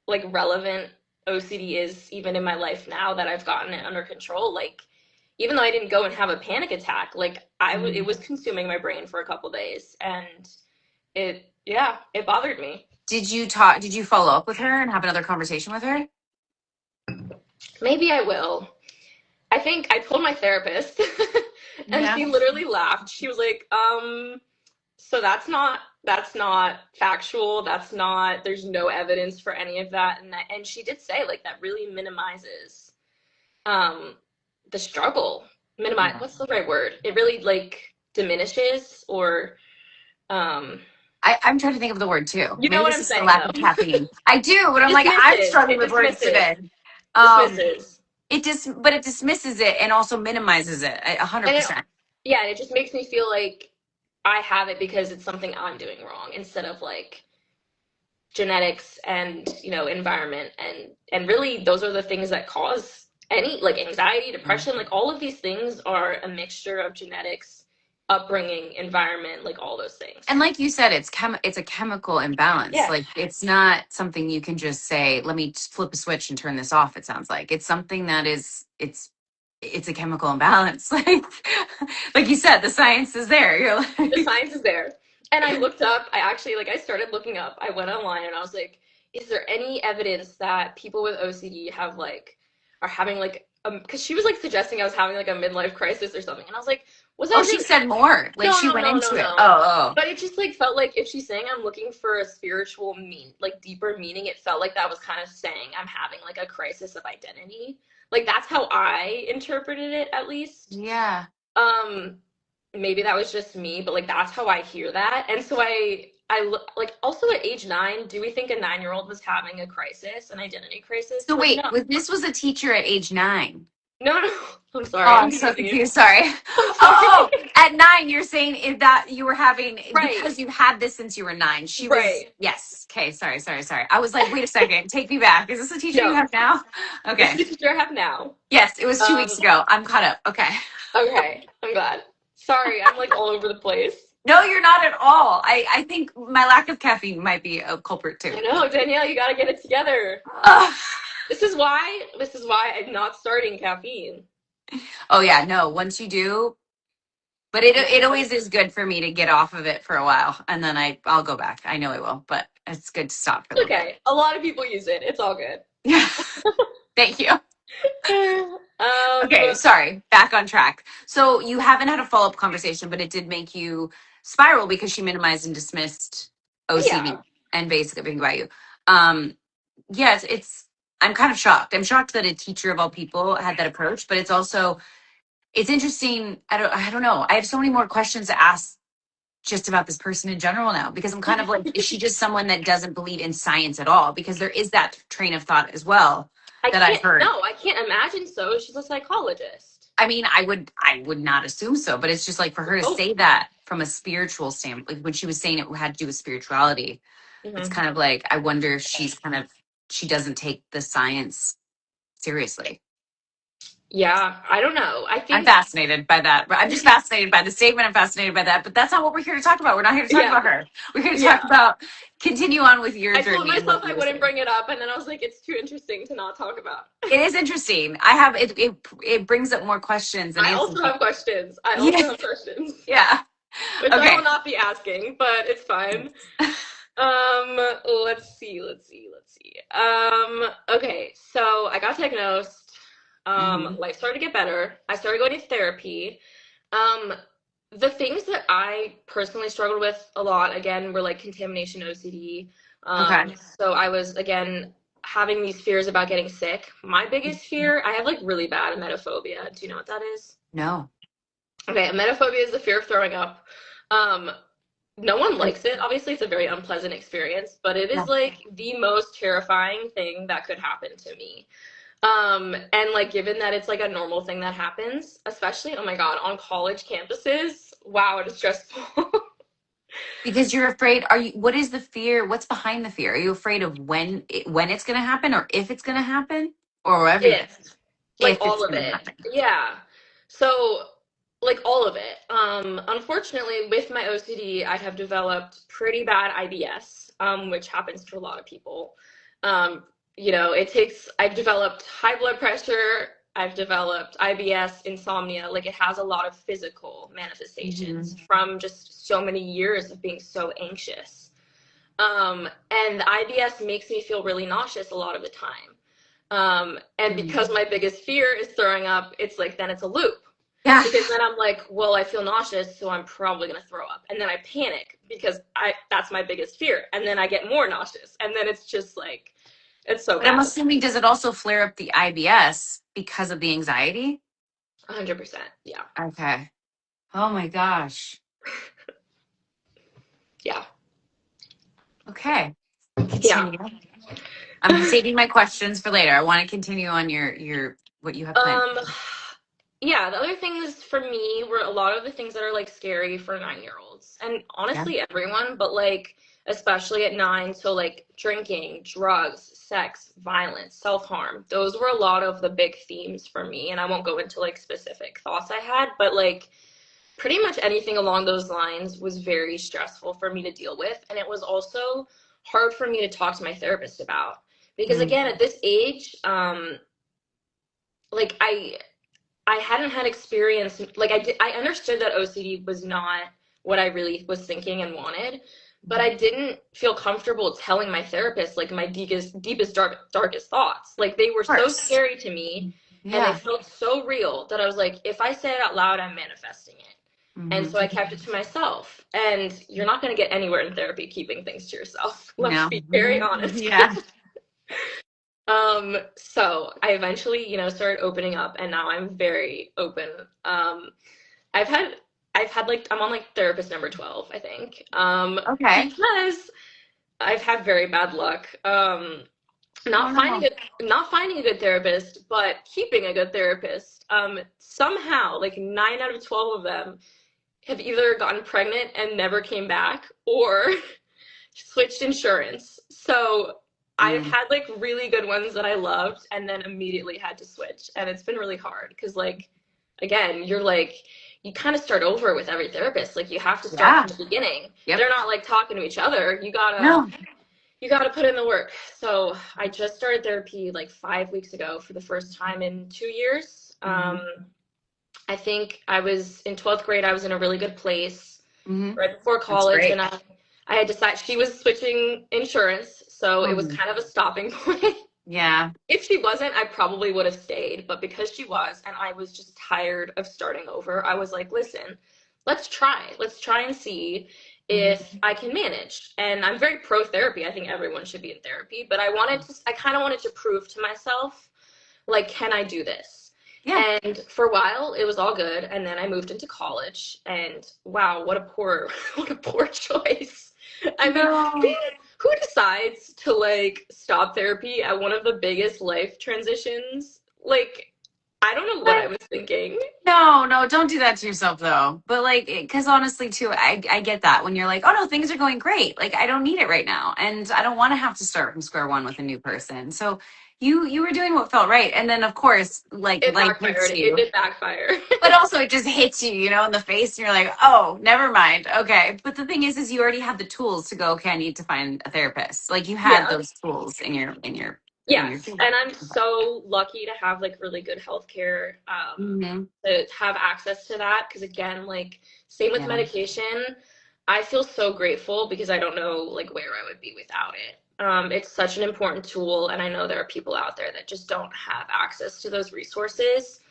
B: like relevant OCD is even in my life now that I've gotten it under control. Like even though I didn't go and have a panic attack, like it
A: Mm.
B: was consuming my brain for a couple days, and yeah, it bothered me.
A: Did you talk? Did you follow up with her and have another conversation with her?
B: Maybe I will. I think I told my therapist and
A: Yeah.
B: she literally laughed. She was like, so that's not factual. That's not there's no evidence for any of that. And she did say like that really minimizes um the struggle. Minimize
A: Yeah.
B: what's the right word? It really like diminishes or um
A: I'm trying to think of the word too.
B: you know
A: Maybe
B: what
A: it's
B: I'm
A: just the
B: saying
A: lack of
B: though.
A: caffeine. I do, but I'm like, I'm
B: Dismisses.
A: struggling
B: It
A: with words
B: dismisses.
A: today. Um,
B: Dismisses.
A: but it dismisses it and also minimizes it a hundred
B: And it
A: percent.
B: yeah, and it just makes me feel like I have it because it's something I'm doing wrong instead of like genetics and environment and really those are the things that cause any like anxiety, depression, like all of these things are a mixture of genetics, upbringing, environment, like all those things.
A: And like you said, it's a chemical imbalance.
B: Yeah.
A: Like it's not something you can just say, let me just flip a switch and turn this off. It sounds like it's something that is it's a chemical imbalance. Like you said, the science is there. You're
B: The
A: like,
B: science is there. And I looked up, I actually like I started looking up. I went online and I was like, is there any evidence that people with OCD have like are having like because she was like suggesting I was having like a midlife crisis or something. And I was like, was I
A: oh, she
B: really
A: said more. Like
B: no,
A: she
B: no,
A: went
B: no, no,
A: into it.
B: no.
A: Oh,
B: But it just like felt like if she's saying I'm looking for a spiritual like deeper meaning, it felt like that was kind of saying I'm having like a crisis of identity. Like that's how I interpreted it at least.
A: yeah.
B: Um, maybe that was just me, but like that's how I hear that. And so like also at age 9, do we think a 9-year-old was having a crisis, an identity crisis?
A: So
B: Like
A: wait,
B: no.
A: this was a teacher at age 9.
B: No, no. I'm
A: Oh,
B: sorry. I'm
A: I'm so
B: confusing you.
A: confused. Sorry.
B: I'm
A: Oh,
B: sorry.
A: at 9, you're saying that you were having
B: Right.
A: because you had this since you were 9. She was
B: Right.
A: yes. Okay. Sorry. I was like, wait a second. Take me back. Is this a teacher you
B: No.
A: have now?
B: This is
A: Okay.
B: the teacher I have now.
A: Yes, it was 2 weeks
B: Um,
A: ago. I'm caught up. Okay.
B: okay. I'm glad. Sorry, I'm like all over the place.
A: No, you're not at all. I think my lack of caffeine might be a culprit too.
B: I know, Danielle, you gotta get it together.
A: Ugh.
B: This is why I'm not starting caffeine.
A: Oh yeah, no. Once you do, but it always is good for me to get off of it for a while, and then I'll go back. I know I will, but it's good to stop for a little bit.
B: Okay. A lot of people use it. It's all good.
A: Yeah. Thank you.
B: Um,
A: Okay, sorry. Back on track. So you haven't had a follow-up conversation, but it did make you spiral because she minimized and dismissed
B: yeah.
A: OCD and basically everything about you. Yes, I'm kind of shocked. I'm shocked that a teacher of all people had that approach, but it's interesting. I don't know. I have so many more questions to ask just about this person in general now because I'm kind of like, is she just someone that doesn't believe in science at all? Because there is that train of thought as well that I've heard.
B: I can't imagine so. She's a psychologist.
A: I mean, I would not assume so, but it's just like for her to
B: Oh.
A: say that from a spiritual standpoint, like when she was saying it had to do with spirituality, it's
B: Mhm.
A: kind of like I wonder if she's kind of she doesn't take the science seriously.
B: Yeah, I don't know. I
A: I'm
B: think,
A: fascinated by that. I'm just fascinated by the statement. I'm fascinated by that. But that's not what we're here to talk about. We're not here to talk
B: yeah,
A: about her. We're here to talk
B: yeah.
A: about continue on with your
B: I told
A: journey and
B: myself
A: what
B: I
A: you were
B: wouldn't
A: saying.
B: bring it up, and then I was like, it's too interesting to not talk about.
A: It is interesting. I have it. It brings up more questions than
B: I
A: answers.
B: also have questions. I
A: Yeah.
B: also have questions,
A: Yeah.
B: which I
A: Okay.
B: will not be asking, but it's fine. Let's see, let's see, let's see. Okay, so I got diagnosed.
A: Hmm.
B: Life started to get better. I started going to therapy. Um, the things that I personally struggled with a lot, again, were like contamination OCD.
A: Okay.
B: So I was, again, having these fears about getting sick. My biggest fear, I have like really bad emetophobia. Do you know what that is?
A: No.
B: Okay, emetophobia is the fear of throwing up. Um, no one likes it. Obviously, it's a very unpleasant experience, but it is
A: Yeah.
B: like the most terrifying thing that could happen to me. And like given that it's like a normal thing that happens, especially, oh my God, on college campuses, wow, it is stressful.
A: Because you're afraid. Are you? What is the fear? What's behind the fear? Are you afraid of when it's going to happen, or if it's going to happen, or everything?
B: If, like
A: If it's
B: all of
A: going to
B: it.
A: happen.
B: Yeah. So, like all of it. Unfortunately, with my OCD, I have developed pretty bad IBS, which happens to a lot of people. Um, I've developed high blood pressure, I've developed IBS, insomnia. Like it has a lot of physical
A: Hmm.
B: manifestations from just so many years of being so anxious. And the IBS makes me feel really nauseous a lot of the time. And because my biggest fear is throwing up, it's like then it's a loop.
A: Yeah.
B: Because then I'm like, well, I feel nauseous, so I'm probably gonna throw up. And then I panic because I that's my biggest fear. And then I get more nauseous. And then it's just like it's so
A: But I'm
B: bad.
A: assuming, does it also flare up the IBS because of the anxiety?
B: 100%. Yeah.
A: Okay. Oh my gosh.
B: Yeah.
A: Okay.
B: Yeah.
A: Continue. I'm saving my questions for later. I want to continue on your what you have planned.
B: Um yeah, the other things for me were a lot of the things that are like scary for 9 year olds. And
A: Yeah.
B: honestly everyone, but like especially at 9, so like drinking, drugs, sex, violence, self-harm. Those were a lot of the big themes for me. And I won't go into like specific thoughts I had, but like pretty much anything along those lines was very stressful for me to deal with. And it was also hard for me to talk to my therapist about. Because
A: Mm.
B: again, at this age, like I hadn't had experience like I understood that OCD was not what I really was thinking and wanted, but I didn't feel comfortable telling my therapist like my darkest thoughts. Like they were
A: Of
B: so
A: course.
B: scary to me and they
A: Yeah.
B: felt so real that I was like, if I say it out loud, I'm manifesting it. And
A: Hmm.
B: so I kept it to myself. And you're not going to get anywhere in therapy keeping things to yourself. Let's
A: No.
B: be very honest.
A: Yeah.
B: So I eventually, started opening up and now I'm very open. I've had I've had like I'm on like therapist number 12, I think.
A: Okay.
B: Because I've had very bad luck.
A: Oh no.
B: Not finding a good therapist, but keeping a good therapist. Somehow, like 9 out of 12 of them have either gotten pregnant and never came back or switched insurance. So I've
A: Mm.
B: had like really good ones that I loved and then immediately had to switch. And it's been really hard because, like, again, you're like, you kind of start over with every therapist. Like, you have to start
A: Yeah.
B: from the beginning.
A: Yep.
B: They're not like talking to each other.
A: No.
B: You gotta put in the work. So I just started therapy like 5 weeks ago for the first time in 2 years.
A: Hmm.
B: I think I was in 12th grade, I was in a really good place
A: Hmm.
B: right before
A: That's
B: college,
A: great.
B: and I had decided she was switching insurance, so it was
A: Hmm.
B: kind of a stopping point.
A: Yeah.
B: If she wasn't, I probably would have stayed, but because she was, and I was just tired of starting over, I was like, listen, let's try. Let's try and see
A: Hmm.
B: if I can manage. And I'm very pro therapy. I think everyone should be in therapy, but I kind of wanted to prove to myself, like, can I do this?
A: Yeah.
B: And for a while, it was all good. And then I moved into college, and wow, what a poor, what a poor choice. I mean,
A: No.
B: who decides to like stop therapy at one of the biggest life transitions? Like, I don't know what I was thinking.
A: No, no, don't do that to yourself though. But like, because honestly, too, I get that when you're like, oh no, things are going great. Like, I don't need it right now, and I don't want to have to start from square one with a new person. So you were doing what felt right, and then of course, like
B: It
A: life hits
B: backfired. It
A: you,
B: did backfire.
A: but also it just hits you, in the face, and you're like, oh, never mind, okay. But the thing is you already have the tools to go. Okay, I need to find a therapist. Like you had
B: Yeah.
A: those tools in your
B: Yes, and I'm
A: toolbox.
B: so lucky to have like really good healthcare,
A: Hmm.
B: to have access to that. Because again, like same with
A: Yeah,
B: medication, I feel so grateful because I don't know like where I would be without it. It's such an important tool, and I know there are people out there that just don't have access to those resources,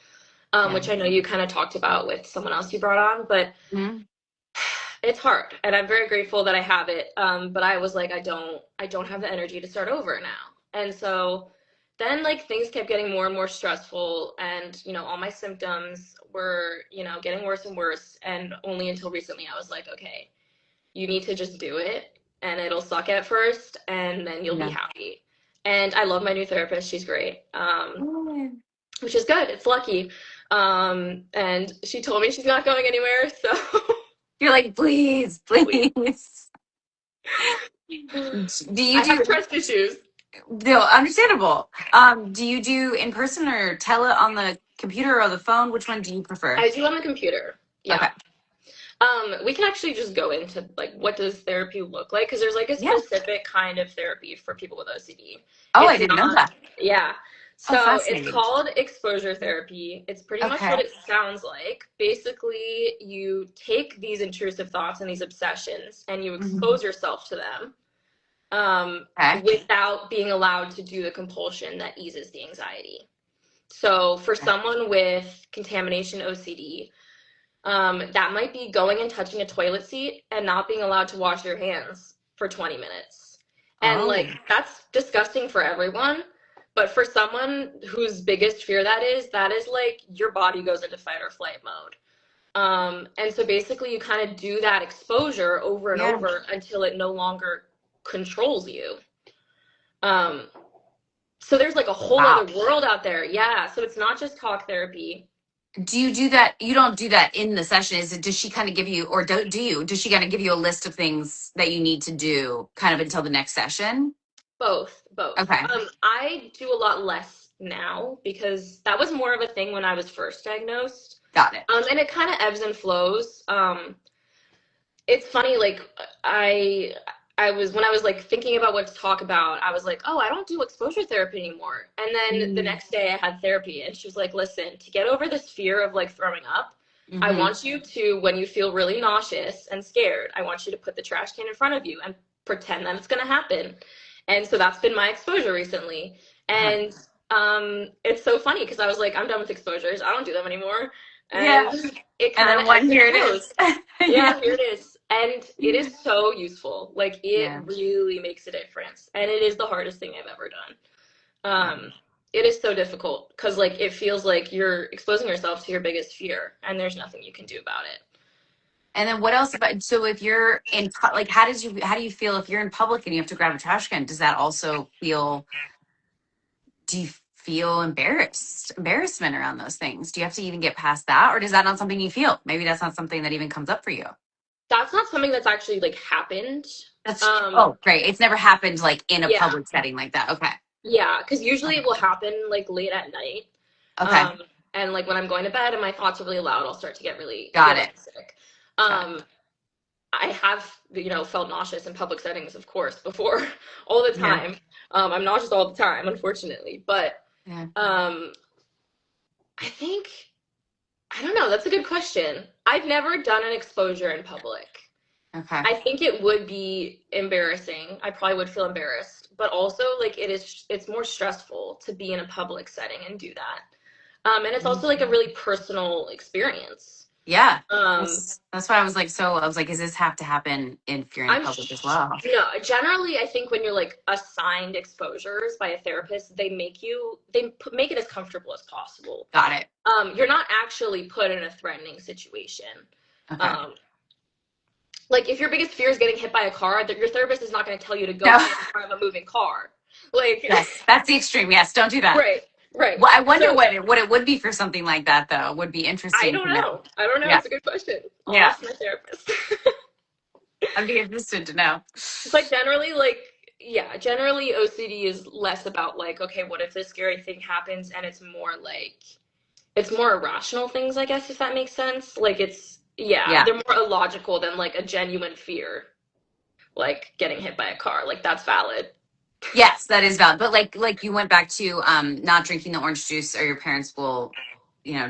A: yeah.
B: which I know you kind of talked about with someone else you brought on, but
A: Mhm.
B: it's hard, and I'm very grateful that I have it. But I was like, I don't have the energy to start over now. And so then like things kept getting more and more stressful, and all my symptoms were, getting worse and worse. And only until recently I was like, okay, you need to just do it, and it'll suck at first, and then you'll be
A: Yeah.
B: happy. And I love my new therapist. She's great.
A: Oh,
B: Which is good. It's lucky. And she told me she's not going anywhere, so
A: you're like, please,
B: please.
A: please. Do you
B: I have
A: do
B: trust issues.
A: no understandable? Do you do in person or tele on the computer or the phone? Which one do you prefer?
B: I do on the computer. Yeah.
A: Okay.
B: We can actually just go into like what does therapy look like, because there's like a
A: Yeah.
B: specific kind of therapy for people with OCD.
A: Oh, I
B: It's
A: didn't know
B: not,
A: that.
B: yeah.
A: Oh,
B: So it's
A: fascinating.
B: called exposure therapy. It's pretty much what
A: Okay.
B: it sounds like. Basically, you take these intrusive thoughts and these obsessions and you
A: Hmm.
B: expose yourself to them,
A: Okay.
B: without being allowed to do the compulsion that eases the anxiety. So for someone with contamination OCD, that might be going and touching a toilet seat and not being allowed to wash your hands for 20 minutes. And
A: Oh,
B: like, that's disgusting for everyone. But for someone whose biggest fear that is like your body goes into fight or flight mode. And so basically, you kind of do that exposure over and
A: yeah.
B: over until it no longer controls you. Um, so there's like a whole
A: Wow.
B: other world out there. Yeah. So it's not just talk therapy.
A: Do you do that? You don't do that in the session. Is it, does she kind of give you, or do you, does she kind of give you a list of things that you need to do kind of until the next session?
B: Both, both.
A: Okay.
B: I do a lot less now because that was more of a thing when I was first diagnosed.
A: Got it.
B: And it kind of ebbs and flows. It's funny, like I was when I was like thinking about what to talk about, I was like, oh, I don't do exposure therapy anymore. And then the next day I had therapy, and she was like, listen, to get over this fear of like throwing up, I
A: Mm-hmm.
B: want you to, when you feel really nauseous and scared, I want you to put the trash can in front of you and pretend that it's going to happen. And so that's been my exposure recently.
A: Got it.
B: And it's so funny because I was like, I'm done with exposures. I don't do them anymore.
A: Yeah.
B: And it
A: And
B: kind
A: then
B: of
A: one,
B: ebbs and
A: here it
B: flows.
A: is.
B: Yeah,
A: Yeah.
B: here it is. And it is so useful. Like it
A: Yeah.
B: really makes a difference. And it is the hardest thing I've ever done.
A: Yeah.
B: It is so difficult because like it feels like you're exposing yourself to your biggest fear and there's nothing you can do about it.
A: And then what else about, so if you're in, like, how do you feel if you're in public and you have to grab a trash can? Does that also feel, do you feel embarrassment around those things? Do you have to even get past that? Or is that not something you feel? Maybe that's not something that even comes up for you.
B: That's not something that's actually like happened. Um,
A: Oh, great. It's never happened like in a
B: yeah,
A: public setting like that. Okay.
B: yeah, because usually it
A: Okay.
B: will happen like late at night.
A: Okay.
B: Um, and like when I'm going to bed and my thoughts are really loud, I'll start to feel
A: Got
B: really
A: it.
B: sick.
A: Got it.
B: Um, I have, felt nauseous in public settings, of course, before all the
A: Yeah.
B: time. I'm nauseous all the time, unfortunately. But
A: Yeah.
B: um, I think, I don't know, that's a good question. I've never done an exposure in public.
A: Okay.
B: I think it would be embarrassing. I probably would feel embarrassed, but also like it's more stressful to be in a public setting and do that. And it's also like a really personal experience.
A: Yeah.
B: Um,
A: That's why I was like, does this have to happen if you're in
B: I'm
A: public as well?
B: no, generally I think when you're like assigned exposures by a therapist, make it as comfortable as possible.
A: Got it.
B: You're not actually put in a threatening situation.
A: Okay.
B: Um, like if your biggest fear is getting hit by a car, that your therapist is not going to tell you to go
A: No.
B: stand in front of a moving car. Like
A: Yes. That's the extreme. Yes. Don't do that.
B: right. Right.
A: Well, I wonder
B: So
A: what it would be for something like that, though. Would be
B: I
A: interesting
B: don't
A: to know.
B: know. I don't know.
A: Yeah.
B: It's a good question. I'll
A: Yeah.
B: ask my therapist.
A: I'd be interested to know.
B: But generally, like, yeah, generally OCD is less about like, okay, what if this scary thing happens? And it's more like, it's more irrational things, I guess, if that makes sense. Like, it's, yeah,
A: Yeah.
B: they're more illogical than like a genuine fear, like getting hit by a car. Like, that's valid.
A: Yes, that is valid. But like you went back to not drinking the orange juice or your parents will,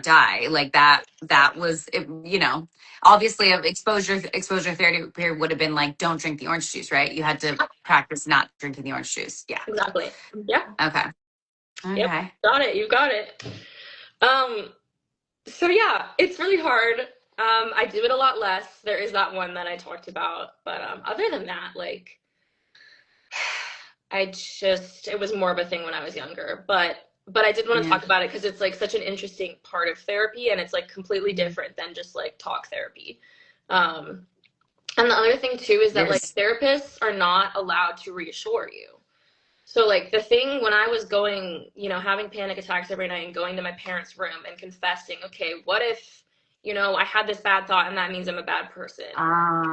A: die. Like that was it, obviously of exposure therapy period would have been like don't drink the orange juice, right? You had to practice not drinking the orange juice. Yeah.
B: Exactly. Yeah.
A: Okay.
B: Yep.
A: Okay.
B: Got it. You got it. Um, so yeah, it's really hard. I do it a lot less. There is that one that I talked about, but other than that, like it was more of a thing when I was younger, but I did want to
A: Yeah.
B: talk about it because it's like such an interesting part of therapy, and it's like completely different than just like talk therapy. Um, and the other thing too is
A: It
B: that like
A: is.
B: therapists are not allowed to reassure you. So like the thing when I was going, having panic attacks every night and going to my parents' room and confessing, okay, what if, I had this bad thought and that means I'm a bad person?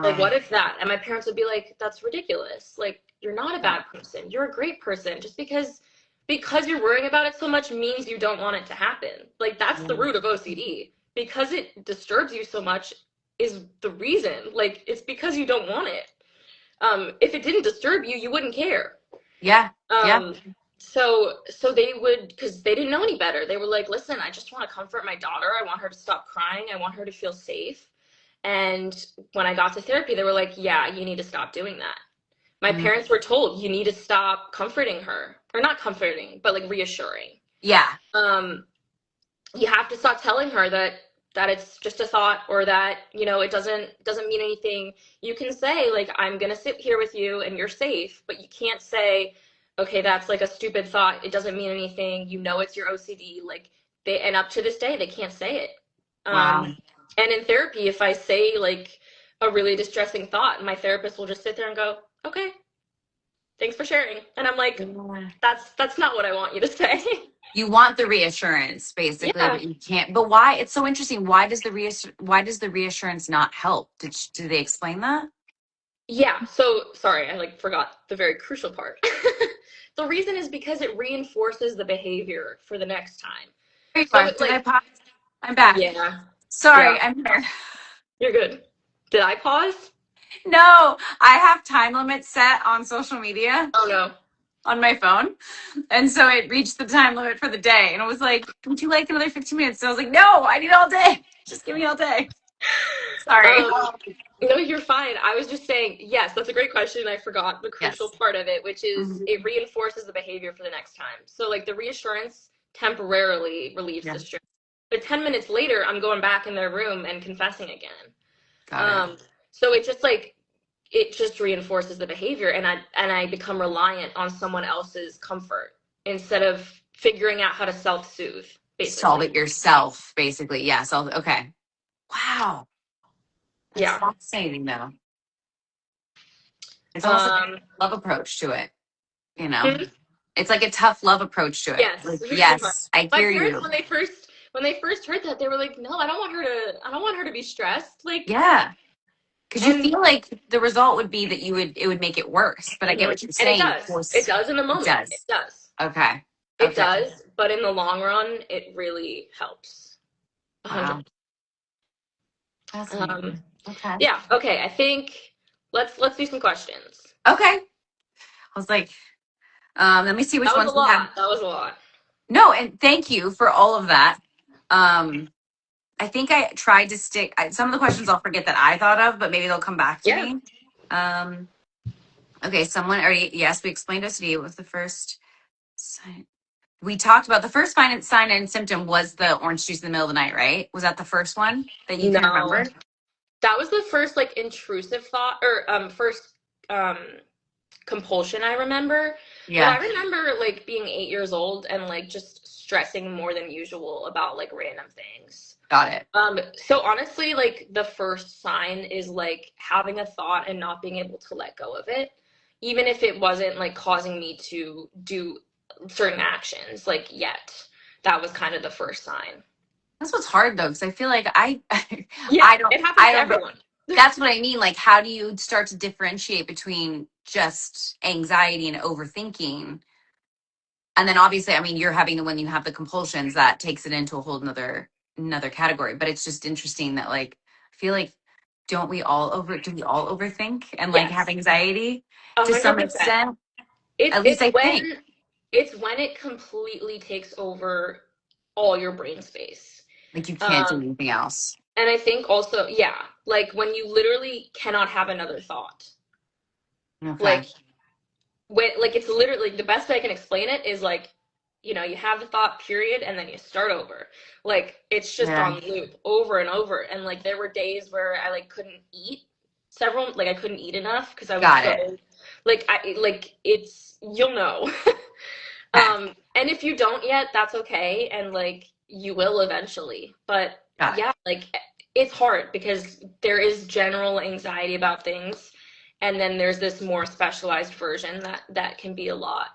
B: Like,
A: Ah.
B: what if that? And my parents would be like, that's ridiculous. Like, you're not a bad person. You're a great person. Just because you're worrying about it so much means you don't want it to happen. Like, that's the root of OCD. Because it disturbs you so much is the reason. Like, it's because you don't want it. If it didn't disturb you, you wouldn't care.
A: Yeah. Yeah.
B: Um, so they would, because they didn't know any better. They were like, listen, I just want to comfort my daughter. I want her to stop crying. I want her to feel safe. And when I got to therapy, they were like, yeah, you need to stop doing that. My
A: Mm.
B: parents were told you need to stop comforting her, or not comforting, but like reassuring.
A: Yeah.
B: Um, you have to stop telling her that it's just a thought, or that it doesn't mean anything. You can say like, I'm gonna sit here with you and you're safe, but you can't say, okay, that's like a stupid thought, it doesn't mean anything, it's your OCD. Like, and up to this day they can't say it.
A: Wow.
B: And in therapy, if I say like a really distressing thought, my therapist will just sit there and go, okay, thanks for sharing. And I'm like,
A: Yeah.
B: that's not what I want you to say.
A: You want the reassurance, basically,
B: Yeah.
A: but you can't. But why? It's so interesting. Why does the reassurance not help? Did they explain that?
B: Yeah, so sorry, I like forgot the very crucial part. The reason is because it reinforces the behavior for the next time.
A: There you
B: So
A: are.
B: it
A: Did I
B: like,
A: pause? I'm back.
B: yeah, yeah,
A: Sorry, I'm here.
B: you're good. Did I pause?
A: No, I have time limits set on social media
B: Oh no.
A: on my phone, and so it reached the time limit for the day, and it was like, "Would you like another 15 minutes?" So I was like, "No, I need all day. Just give me all day." Sorry.
B: Um, no, you're fine. I was just saying, yes, that's a great question. I forgot the crucial
A: Yes.
B: part of it, which is
A: Mhm.
B: it reinforces the behavior for the next time. So like the reassurance temporarily relieves
A: Yeah.
B: the stress. But 10 minutes later, I'm going back in their room and confessing again.
A: Got it.
B: Um, so it just reinforces the behavior, and I become reliant on someone else's comfort instead of figuring out how to self-soothe,
A: Solve
B: basically.
A: it yourself, basically. Yes. Okay. Wow. That's
B: Yeah.
A: fascinating, though. It's almost like
B: Um,
A: a love approach to it, you know?
B: hmm,
A: It's like a tough love approach to it.
B: yes,
A: Like,
B: very much.
A: yes, I
B: My
A: hear
B: parents,
A: you.
B: when they first heard that, they were like, "No, I don't want her to be stressed." Like,
A: Yeah. Because you
B: and
A: feel like the result would be that it would make it worse. But I get
B: mhm.
A: what you're
B: And it
A: saying. Of
B: does. It
A: course,
B: does in the
A: it
B: moment. It
A: does.
B: does.
A: Okay.
B: It
A: Okay.
B: does. But in the long run, it really helps. 100.
A: Wow.
B: Um,
A: Fascinating. Okay.
B: yeah. Okay. I think let's do some questions.
A: Okay. I was like, let me see which
B: That was a
A: ones we have.
B: lot. That was a lot.
A: No, and thank you for all of that. Um, I think I tried to some of the questions I'll forget that I thought of, but maybe they'll come back to
B: Yeah.
A: me. Um, okay, someone already, yes, we explained OCD. What was the first sign? We talked about the first sign and symptom was the orange juice in the middle of the night, right? Was that the first one that you can
B: No.
A: remember?
B: That was the first like intrusive thought, or first um compulsion I remember. But I
A: Yeah,
B: remember like being 8 years old and like just stressing more than usual about like random things.
A: got it.
B: So honestly, like the first sign is like having a thought and not being able to let go of it, even if it wasn't like causing me to do certain actions like yet. that was kind of the first sign.
A: That's what's hard though, because I feel like
B: Yeah,
A: I don't,
B: it happens
A: I
B: to
A: don't know.
B: everyone.
A: That's what I mean. Like, how do you start to differentiate between just anxiety and overthinking? And then obviously, I mean, you're having the when you have the compulsions that takes it into a whole another category. But it's just interesting that like I feel like do we all overthink and like have
B: Yes,
A: anxiety to some
B: 100%.
A: extent?
B: It's
A: At least
B: it's
A: I think.
B: when it's when it completely takes over all your brain space.
A: Like you can't do
B: Um,
A: anything else.
B: and I think also, yeah, like when you literally cannot have another thought.
A: Okay.
B: Like when like it's literally the best way I can explain it is like, you have the thought period and then you start over. Like it's just
A: Yeah.
B: on loop over and over. And like there were days where I like couldn't eat several like I couldn't eat enough because I was
A: Got
B: so
A: it.
B: like I like it's you'll know.
A: Okay.
B: And if you don't yet, that's okay. And like you will eventually. But
A: Got it.
B: yeah, like it's hard because there is general anxiety about things. And then there's this more specialized version that can be a lot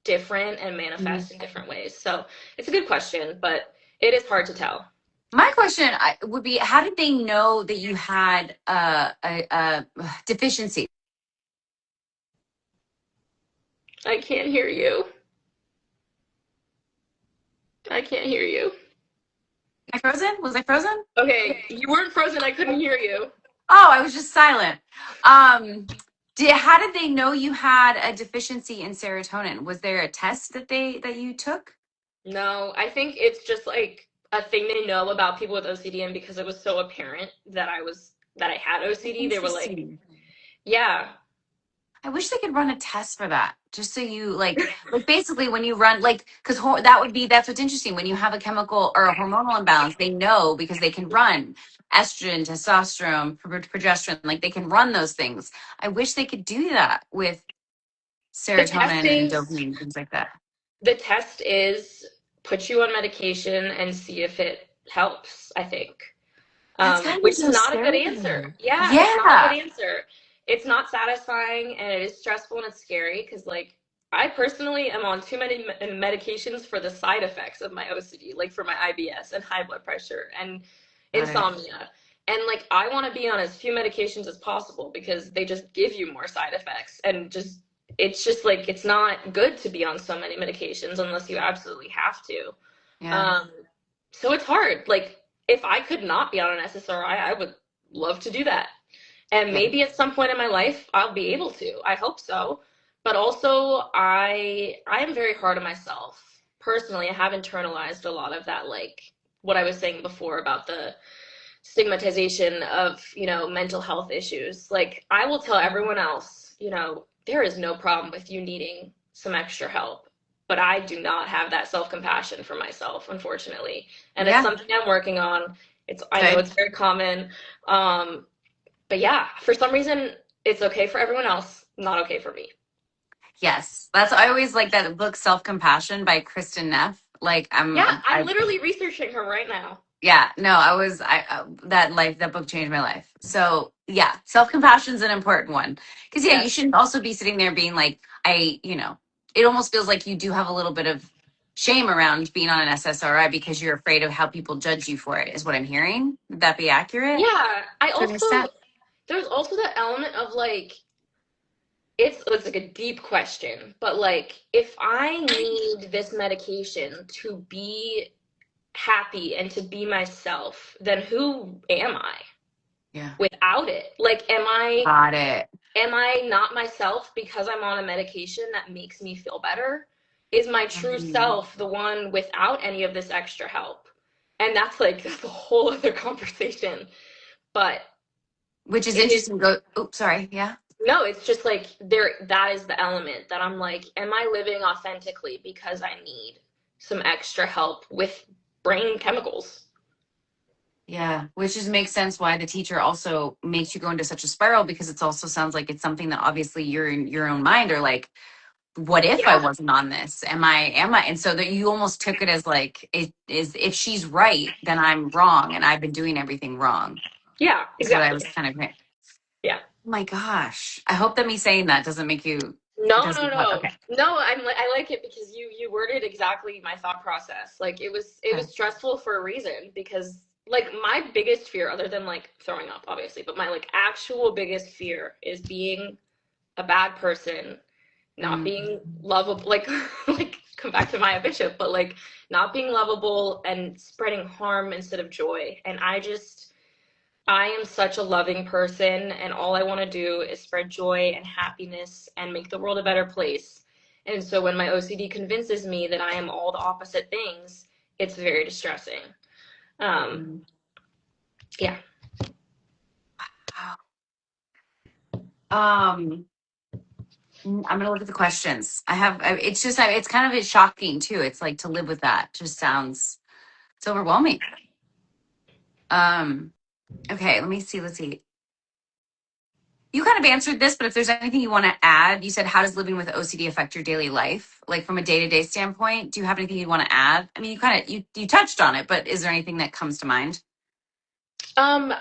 B: different and
A: Mhm.
B: manifest in different ways. So it's a good question, but it is hard to tell.
A: My question would be, how did they know that you had a deficiency?
B: I can't hear you. I can't hear you.
A: Am I frozen? Was I frozen?
B: Okay, you weren't frozen. I couldn't hear you.
A: Oh, I was just silent. Um, how did they know you had a deficiency in serotonin? Was there a test that you took?
B: No, I think it's just like a thing they know about people with OCD, and because it was so apparent that I had OCD, they were like,
A: Interesting.
B: "Yeah,
A: I wish they could run a test for that, just so you like basically when you run like because that's what's interesting when you have a chemical or a hormonal imbalance. They know because they can run estrogen, testosterone, progesterone, like they can run those things. I wish they could do that with
B: the test
A: serotonin and
B: is
A: dopamine, things like that.
B: the test is put you on medication and see if it helps." I think.
A: That's gotta be
B: Which is
A: so
B: not a good
A: scary.
B: answer. Yeah, it's not a good
A: Yeah.
B: answer. It's not satisfying and it is stressful and it's scary because, like, I personally am on too many medications for the side effects of my OCD, like for my IBS and high blood pressure and
A: Got it.
B: insomnia. And, like, I want to be on as few medications as possible because they just give you more side effects and it's just like, it's not good to be on so many medications unless you absolutely have to.
A: Yeah.
B: Um, so it's hard. Like, if I could not be on an SSRI, I would love to do that. And
A: Yeah.
B: maybe at some point in my life, I'll be able to. I hope so. But also, I am very hard on myself. Personally, I have internalized a lot of that, like what I was saying before about the stigmatization of, mental health issues. Like, I will tell everyone else, there is no problem with you needing some extra help. But I do not have that self-compassion for myself, unfortunately. And it's
A: Yeah.
B: something I'm working on. I know
A: Good.
B: it's very common. Um, but yeah, for some reason, it's okay for everyone else, not okay for me.
A: Yes. That's I always like that book Self Compassion by Kristen Neff. Like
B: Yeah, I'm
A: I
B: literally researching her right now.
A: yeah, no, that book changed my life. So yeah, self compassion is an important one because yeah, you
B: Yes.
A: shouldn't also be sitting there being like it almost feels like you do have a little bit of shame around being on an SSRI because you're afraid of how people judge you for it. Is what I'm hearing. Would that be accurate
B: Yeah,
A: to an extent?
B: there's also that element of like, it's like a deep question, but like, if I need this medication to be happy and to be myself, then who am I
A: Yeah,
B: without it? Like,
A: got it.
B: am I not myself because I'm on a medication that makes me feel better? Is my true
A: Mhm.
B: self the one without any of this extra help? And that's a whole other conversation. But
A: Which is
B: it is
A: interesting. Go. Oops, sorry. Yeah.
B: no, it's just like that is the element that I'm like, am I living authentically because I need some extra help with brain chemicals?
A: Yeah, which just makes sense why the teacher also makes you go into such a spiral because it's also sounds like it's something that obviously you're in your own mind or like, what if I
B: Yeah,
A: wasn't on this? Am I? And so that you almost took it as like it is if she's right, then I'm wrong and I've been doing everything wrong.
B: yeah,
A: Is what I
B: exactly.
A: was kind of oh
B: Yeah.
A: my gosh. I hope that me saying that doesn't make you It
B: No, no,
A: doesn't cut.
B: no.
A: Okay.
B: No, I like it because you worded exactly my thought process. Like it was
A: Okay.
B: stressful for a reason because like my biggest fear, other than like throwing up, obviously, but my like actual biggest fear is being a bad person, not
A: Mm.
B: being lovable, like like come back to Maya Bishop, but like not being lovable and spreading harm instead of joy. And I am such a loving person, and all I want to do is spread joy and happiness and make the world a better place. And so when my OCD convinces me that I am all the opposite things, it's very distressing. Um,
A: Mm.
B: yeah.
A: Um, I'm gonna look at the questions. It's just, it's kind of shocking too. It's like to live with that just sounds, it's overwhelming. Um, okay, let me see. Let's see. You kind of answered this, but if there's anything you want to add, you said, how does living with OCD affect your daily life? Like from a day-to-day standpoint, do you have anything you want to add? I mean, you touched on it, but is there anything that comes to mind?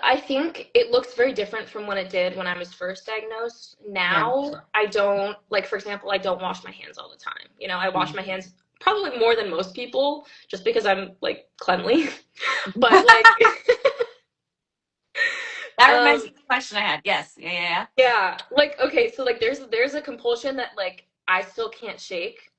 B: I think it looks very different from when it did when I was first diagnosed.
A: Yeah.
B: Now, I don't, like, for example, I don't wash my hands all the time. You know, I wash
A: Mm.
B: my hands probably more than most people just because I'm, like, cleanly. But, like,
A: That reminds
B: um,
A: me of the question I had. Yes. Yeah, yeah,
B: yeah, like okay, so like there's a compulsion that like I still can't shake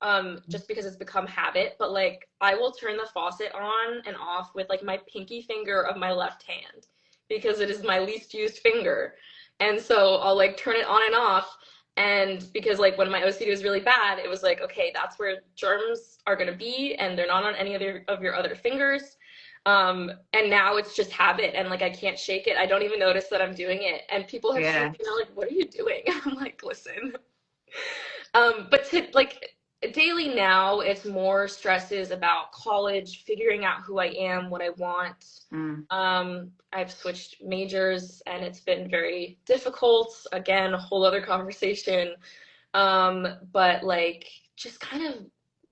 B: just because it's become habit, but like I will turn the faucet on and off with like my pinky finger of my left hand because it is my least used finger. And so I'll like turn it on and off, and because like when my OCD was really bad, it was like okay, that's where germs are going to be and they're not on any of your other fingers. And now it's just habit and like I can't shake it. I don't even notice that I'm doing it. And people have seen
A: yeah.
B: me and they're like, what are you doing? I'm like, listen. But to like daily now, it's more stresses about college, figuring out who I am, what I want.
A: Mm.
B: I've switched majors and it's been very difficult. Again, a whole other conversation. But like just kind of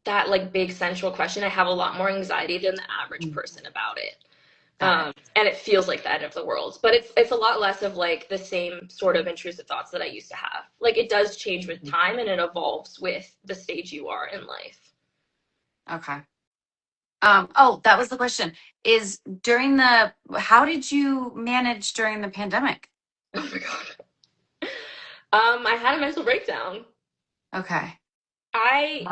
B: that like big central question, I have a lot more anxiety than the average
A: Mm.
B: person about it.
A: Got it.
B: And it feels like the end of the world, but it's a lot less of like the same sort of intrusive thoughts that I used to have. Like it does change with time and it evolves with the stage you are in life.
A: Okay. Oh, that was the question. Is during the, how did you manage during the pandemic?
B: Oh my god. I had a mental breakdown.
A: Okay.
B: I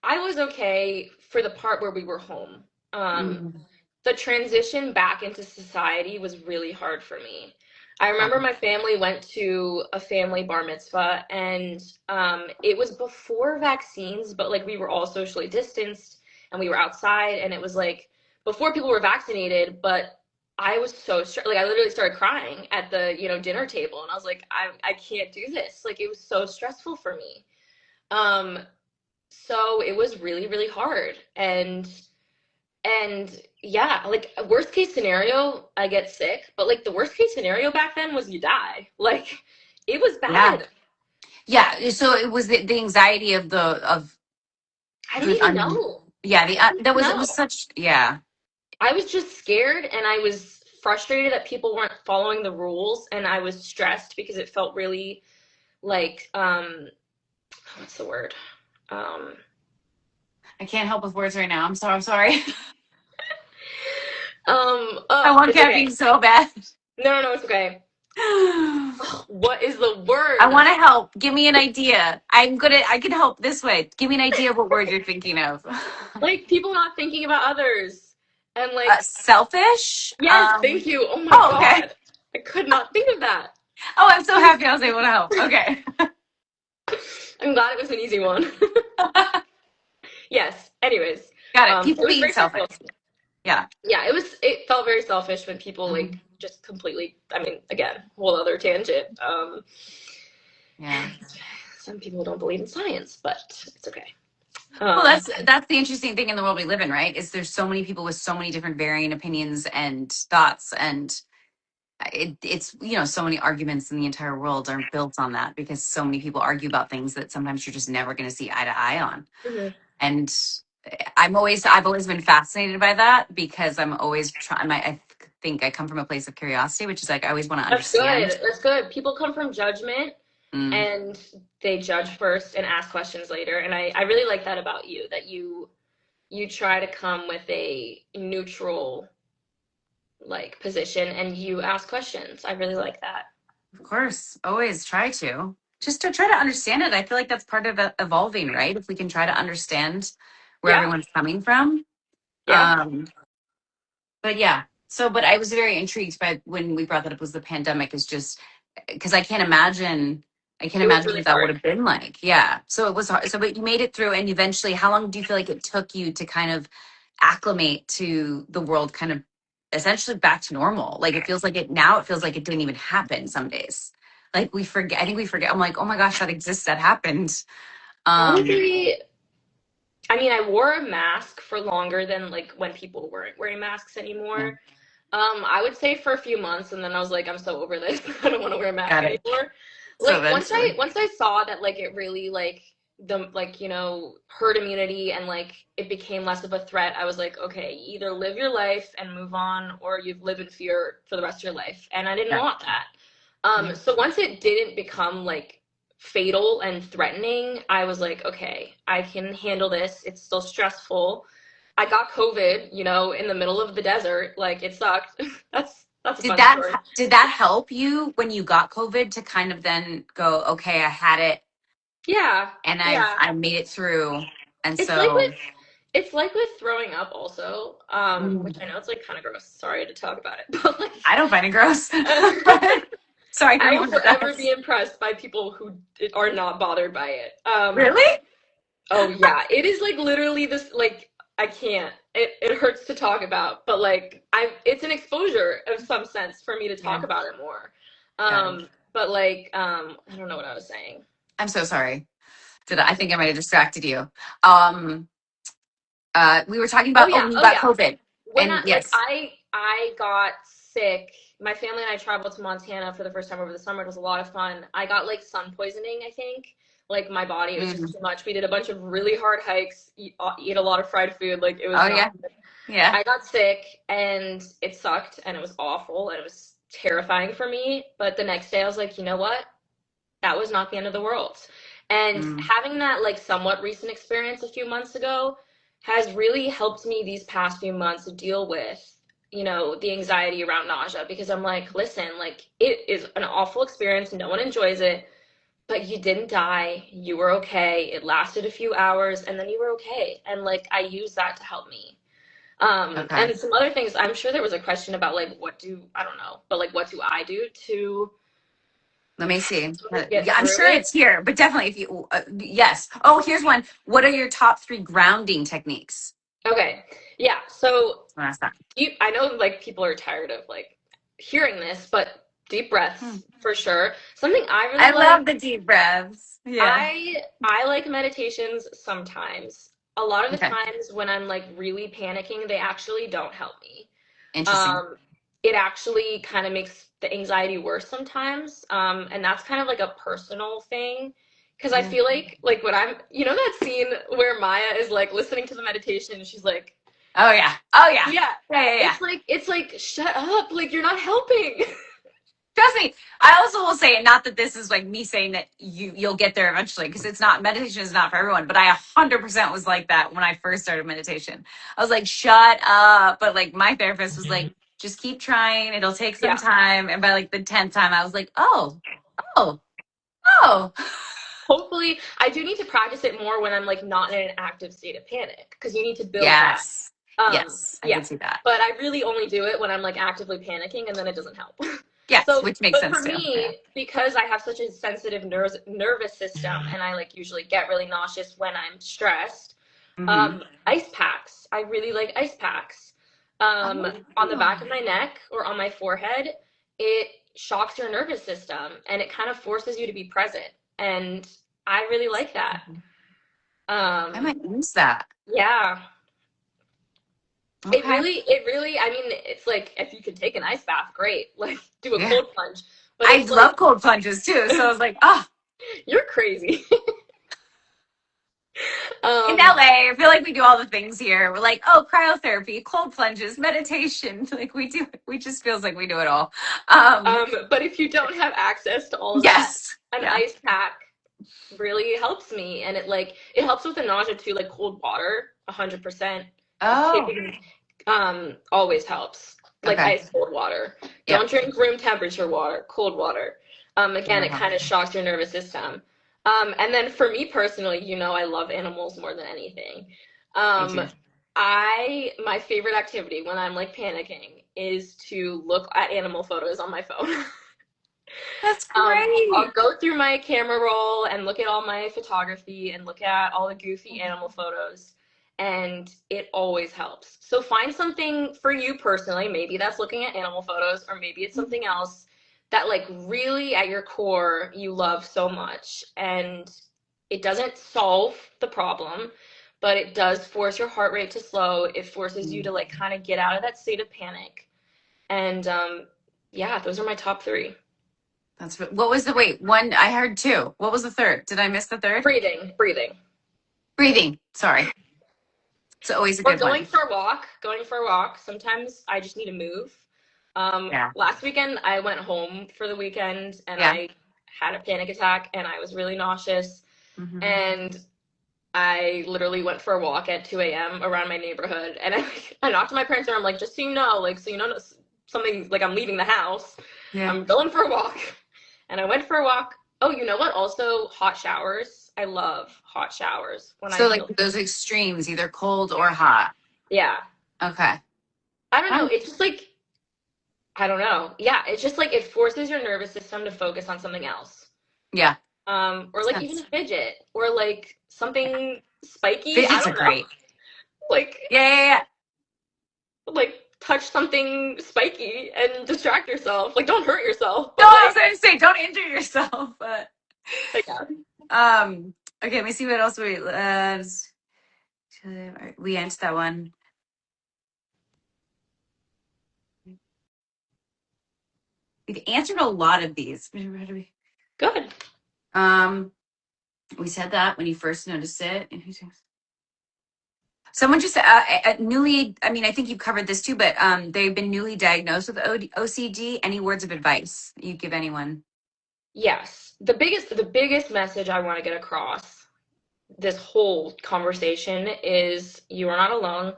B: I was okay for the part where we were home. Um,
A: Mm.
B: the transition back into society was really hard for me. I remember
A: Okay.
B: my family went to a family bar mitzvah, and it was before vaccines, but like we were all socially distanced and we were outside, and it was like before people were vaccinated, but I was so like I literally started crying at the dinner table, and I was like I can't do this. Like it was so stressful for me. Um, so it was really really hard, and yeah, like worst case scenario, I get sick, but like the worst case scenario back then was you die. Like it was
A: Yeah.
B: bad.
A: Yeah. So it was the anxiety of
B: I don't
A: the,
B: even know.
A: yeah,
B: I don't
A: that
B: even
A: was, it was
B: know.
A: such, yeah.
B: I was just scared and I was frustrated that people weren't following the rules, and I was stressed because it felt really like what's the word? Um
A: I can't help with words right now. I'm sorry. I
B: oh,
A: want
B: it's okay.
A: caffeine so bad.
B: No, no, no, it's okay. What is the
A: I
B: word?
A: want to help. Give me an idea. I can help this way. Give me an idea of what word you're thinking of.
B: Like people not thinking about others. And like
A: Selfish.
B: yes, thank you. Oh my
A: Oh, okay.
B: God. I could not think of that.
A: Oh, I'm so happy I was able to help. Okay.
B: I'm glad it was an easy one. Yes. Anyways,
A: Got it. People
B: it was
A: being
B: very stressful.
A: selfish. Yeah.
B: Yeah, it felt very selfish when people like
A: Mhm.
B: just completely, I mean, again, whole other tangent.
A: Yeah.
B: Some people don't believe in science, but it's okay.
A: Well,
B: Um,
A: that's the interesting thing in the world we live in, right? Is there's so many people with so many different varying opinions and thoughts, and it's so many arguments in the entire world are built on that because so many people argue about things that sometimes you're just never going to see eye to eye on.
B: mhm.
A: And I've always been fascinated by that because I'm always trying. I think I come from a place of curiosity, which is like I always want to
B: That's good.
A: understand.
B: That's good. People come from judgment,
A: Mm.
B: and they judge first and ask questions later. And I really like that about you, that you try to come with a neutral like position and you ask questions. I really like that.
A: Of course, always try to. Just to try to understand it. I feel like that's part of evolving, right? If we can try to understand where
B: Yeah.
A: everyone's coming from.
B: Yeah.
A: Um, but yeah. So, but I was very intrigued by when we brought that up was the pandemic is just because I can't
B: It was
A: imagine
B: really
A: what that would
B: hard.
A: have been like. Yeah. So it was hard. So, but you made it through and eventually, how long do you feel like it took you to kind of acclimate to the world kind of essentially back to normal? Like it feels like it didn't even happen some days. Like we forget, I think we forget. I'm like, oh my gosh, that exists. That happened. Um,
B: Probably, I mean, I wore a mask for longer than like when people weren't wearing masks
A: yeah,
B: anymore. I would say for a few months, and then I was like, I'm so over this. I don't want to wear a mask
A: got it.
B: anymore.
A: So
B: Like
A: eventually,
B: once I saw that like it really like the like herd immunity and like it became less of a threat, I was like, okay, either live your life and move on, or you live in fear for the rest of your life, and I didn't
A: yeah.
B: want that.
A: Yeah.
B: So once it didn't become like fatal and threatening, I was like, okay, I can handle this. It's still stressful. I got COVID, in the middle of the desert. Like it sucked. That's a fun story.
A: Did that help you when you got COVID to kind of then go, okay, I had it
B: Yeah,
A: and
B: yeah.
A: I made it through. And
B: It's like
A: so
B: it's like with throwing up also, which
A: mm,
B: I know it's like kind of gross. Sorry to talk about it, but like
A: I don't find it gross. Sorry for
B: I will
A: anyone that
B: forever be
A: does.
B: impressed by people who are not bothered by it.
A: Really?
B: Oh yeah, it is like literally this like I can't. It hurts to talk about, but like it's an exposure of some sense for me to
A: Yeah.
B: talk about it more.
A: Got it.
B: But like I don't know what I was saying.
A: I'm so sorry. I think I might have distracted you. We were talking about, when you
B: Oh
A: got
B: yeah.
A: COVID.
B: When
A: And
B: I like
A: yes.
B: I got sick. My family and I traveled to Montana for the first time over the summer. It was a lot of fun. I got like sun poisoning, I think. Like my body, it was just
A: Mm.
B: too much. We did a bunch of really hard hikes, eat a lot of fried food. Like it was
A: Oh
B: not
A: yeah. Yeah.
B: I got sick and it sucked and it was awful and it was terrifying for me. But the next day I was like, you know what? That was not the end of the world. And
A: Mm.
B: having that like somewhat recent experience a few months ago has really helped me these past few months to deal with, the anxiety around nausea because I'm like, listen, like it is an awful experience. No one enjoys it, but you didn't die. You were okay. It lasted a few hours and then you were okay. And like I use that to help me.
A: Okay.
B: And some other things, I'm sure there was a question about like I don't know, but like what do I do to
A: Let me see.
B: get
A: Yeah, I'm
B: through
A: sure
B: it?
A: it's here, but definitely if you, yes. Oh, here's one. What are your top three grounding techniques?
B: Okay. Yeah. So
A: That's that.
B: I know like people are tired of like hearing this, but deep
A: Hmm.
B: breaths for sure. Something I really
A: I
B: like,
A: love the deep breaths. Yeah.
B: I like meditations sometimes. A lot of the
A: Okay.
B: times when I'm like really panicking, they actually don't help me.
A: Interesting.
B: Um, it actually kind of makes the anxiety worse sometimes. And that's kind of like a personal thing. Because I
A: Yeah.
B: feel like when that scene where Maya is like listening to the meditation and she's like,
A: Oh yeah. Oh yeah.
B: yeah,
A: Yeah, yeah, yeah.
B: it's like shut up, like you're not helping.
A: Trust me. I also will say, not that this is like me saying that you'll get there eventually, because it's not, meditation is not for everyone. But I 100% was like that when I first started meditation. I was like, shut up. But like my therapist was like, just keep trying. It'll take some
B: Yeah.
A: time. And by like the 10th time, I was like, oh, oh.
B: Hopefully, I do need to practice it more when I'm like not in an active state of panic because you need to build that.
A: Yes. Yes. I
B: Yeah.
A: can see that.
B: But I really only do it when I'm like actively panicking and then it doesn't help.
A: Yes.
B: So,
A: Which makes
B: but
A: sense
B: for
A: too. Yeah.
B: me, because I have such a sensitive nervous system and I like usually get really nauseous when I'm stressed,
A: Mm-hmm.
B: ice packs. I really like ice packs. On the back of
A: Oh.
B: my neck or on my forehead, it shocks your nervous system and it kind of forces you to be present. And I really like that.
A: I
B: Um,
A: might use that.
B: yeah.
A: Okay.
B: I mean, it's like if you could take an ice bath, great. Like do a
A: Yeah.
B: cold plunge. But
A: I
B: it's like,
A: love cold plunges too. So I was like, oh,
B: you're crazy.
A: In
B: Um,
A: LA, I feel like we do all the things here. We're like, oh, cryotherapy, cold plunges, meditation. Like we just feels like we do it all. Um,
B: but if you don't have access to all of that,
A: yes.
B: an
A: Yeah.
B: ice pack really helps me, and it helps with the nausea too. Like cold water, 100%.
A: Oh,
B: Taking always helps. Like
A: okay.
B: ice cold water.
A: Yep.
B: Don't drink room temperature water, cold water. Again, it kind of shocks your nervous system. And then for me personally, I love animals more than anything.
A: Me
B: Um,
A: too.
B: my favorite activity when I'm like panicking is to look at animal photos on my phone.
A: That's
B: I'll
A: great.
B: go through my camera roll and look at all my photography and look at all the goofy animal photos, and it always helps. So find something for you personally. Maybe that's looking at animal photos, or maybe it's something else that, like, really at your core you love so much. And it doesn't solve the problem, but it does force your heart rate to slow. It forces you to, like, kind of get out of that state of panic. And yeah, those are my top three.
A: What was the wait? One, I heard two. What was the third? Did I miss the third?
B: Breathing.
A: Breathing. Sorry. It's always a
B: Or
A: good
B: going
A: one.
B: for a walk. Going for a walk. Sometimes I just need to move.
A: Yeah.
B: Last weekend I went home for the weekend and
A: Yeah.
B: I had a panic attack and I was really nauseous,
A: Hmm.
B: and I literally went for a walk at 2 a.m. around my neighborhood, and I knocked on my parents' door. I'm like, just so you know, like, so you know something, like I'm leaving the house.
A: Yeah.
B: I'm going for a walk. And I went for a walk. Oh, you know what? Also, hot showers. I love hot showers when I
A: So like
B: feel.
A: those extremes, either cold or hot.
B: Yeah.
A: Okay.
B: I don't know.
A: Oh,
B: It's just like, I don't know. Yeah, it's just like it forces your nervous system to focus on something else.
A: yeah.
B: Or
A: Makes
B: like even
A: sense.
B: a fidget or like
A: Yeah.
B: something spiky. I
A: Fidgets are
B: don't know.
A: great.
B: Like
A: Yeah, yeah, yeah.
B: touch something spiky and distract yourself. Like don't hurt yourself,
A: No,
B: but
A: I was
B: like
A: going to say, don't injure yourself. But
B: yeah.
A: okay, let me see what else we answered that one. We've answered a lot of these.
B: Good.
A: Um, we said that when you first noticed it. Someone just newly. I mean, I think you covered this too, but they've been newly diagnosed with OCD. Any words of advice you give anyone?
B: Yes. The biggest message I want to get across this whole conversation is you are not alone.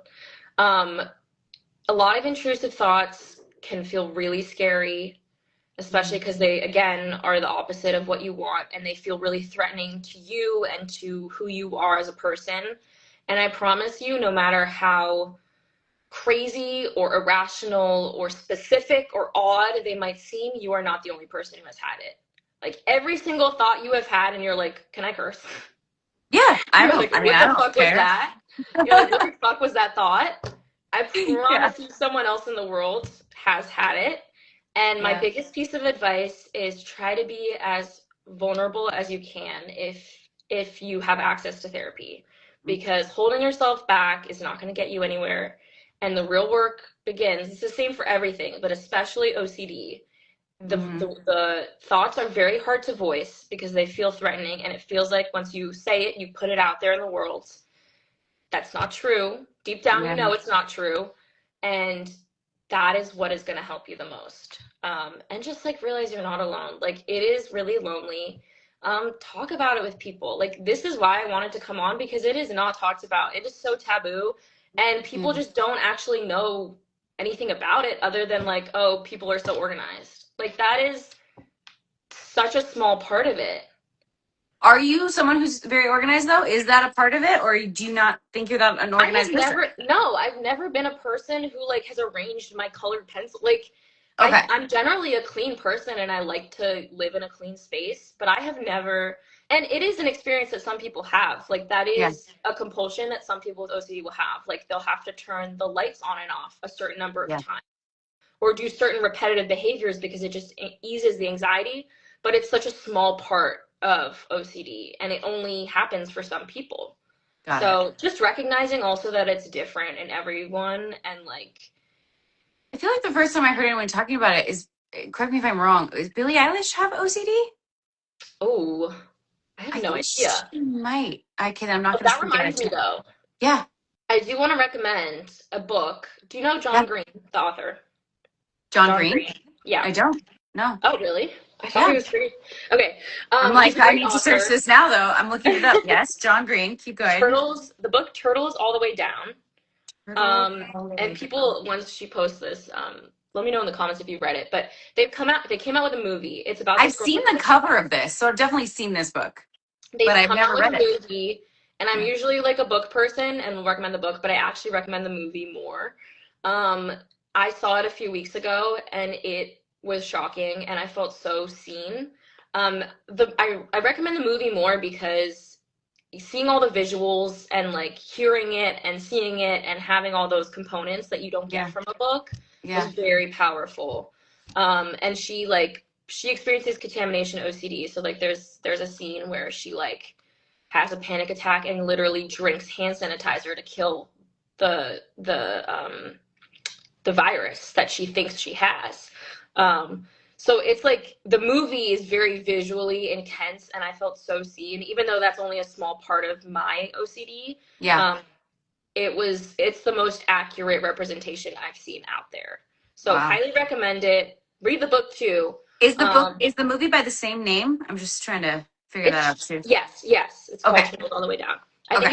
B: Um, a lot of intrusive thoughts can feel really scary, especially
A: Mm,
B: because they, again, are the opposite of what you want and they feel really threatening to you and to who you are as a person. And I promise you, no matter how crazy or irrational or specific or odd they might seem, you are not the only person who has had it. Like every single thought you have had, and you're like, can I curse?
A: yeah, I
B: You're
A: don't.
B: like,
A: I mean,
B: what
A: I
B: the
A: don't
B: fuck was
A: care.
B: that? You're like, what the fuck was that thought? I
A: Yeah,
B: promise you, someone else in the world has had it. And my
A: yeah.
B: biggest piece of advice is try to be as vulnerable as you can if you have access to therapy, because holding yourself back is not going to get you anywhere. And the real work begins. It's the same for everything, but especially OCD. the,
A: Mm-hmm.
B: the the thoughts are very hard to voice because they feel threatening, and it feels like once you say it, you put it out there in the world. That's not true. Deep down, you
A: Yeah.
B: know it's not true, and that is what is going to help you the most. And just like realize you're not alone. Like it is really lonely. Talk about it with people. Like this is why I wanted to come on, because it is not talked about. It is so taboo, and people
A: Mm.
B: just don't actually know anything about it other than like, oh, people are so organized. Like that is such a small part of it.
A: Are you someone who's very organized though? Is that a part of it, or do you not think you're that an
B: I have
A: organized person?
B: never, no, I've never been a person who like has arranged my colored pencil. Like
A: Okay.
B: I'm generally a clean person and I like to live in a clean space, but I have never, and it is an experience that some people have. Like that
A: Yeah.
B: is a compulsion that some people with OCD will have. Like they'll have to turn the lights on and off a certain number of
A: Yeah.
B: times or do certain repetitive behaviors because it just eases the anxiety, but it's such a small part of OCD and it only happens for some people.
A: Got it.
B: So just recognizing also that it's different in everyone, and like,
A: I feel like the first time I heard anyone talking about it is, correct me if I'm wrong, is Billie Eilish have OCD?
B: oh, I have
A: I
B: no
A: think
B: idea.
A: she might. I'm not
B: Oh,
A: going to
B: that
A: speak out of
B: reminds me
A: turn.
B: though.
A: Yeah.
B: I do want to recommend a book. Do you know
A: Yeah.
B: John Green, the author?
A: John
B: John
A: Green?
B: Green. Yeah.
A: I don't. No.
B: Oh, really? I thought
A: Yeah.
B: he was great. Okay.
A: I'm
B: He's
A: like,
B: a
A: I
B: great
A: need to search
B: author.
A: this now, though. I'm looking it up. Yes, John Green. Keep going.
B: The book Turtles All the Way Down.
A: Turtle all the
B: And
A: way down.
B: people, once she posts this, let me know in the comments if you've read it. But they came out with a movie. It's about
A: I've
B: this girl.
A: seen the cover of this, so I've definitely seen this book, but
B: They've
A: I've
B: come out
A: never
B: with a
A: read it.
B: movie, and I'm
A: Yeah.
B: usually like a book person and will recommend the book, but I actually recommend the movie more. Um, I saw it a few weeks ago, and it was shocking, and I felt so seen. I recommend the movie more because seeing all the visuals and like hearing it and seeing it and having all those components that you don't get
A: Yeah.
B: from a book was
A: Yeah.
B: very powerful. And she experiences contamination OCD. So like there's a scene where she like has a panic attack and literally drinks hand sanitizer to kill the the um the virus that she thinks she has. So it's like the movie is very visually intense, and I felt so seen, even though that's only a small part of my OCD.
A: Yeah.
B: Um, it's the most accurate representation I've seen out there. So
A: Wow.
B: highly recommend it. Read the book too.
A: Is the movie by the same name? I'm just trying to figure that out
B: It's
A: too.
B: yes, it's called
A: Okay.
B: Turtles All the Way Down.
A: Okay.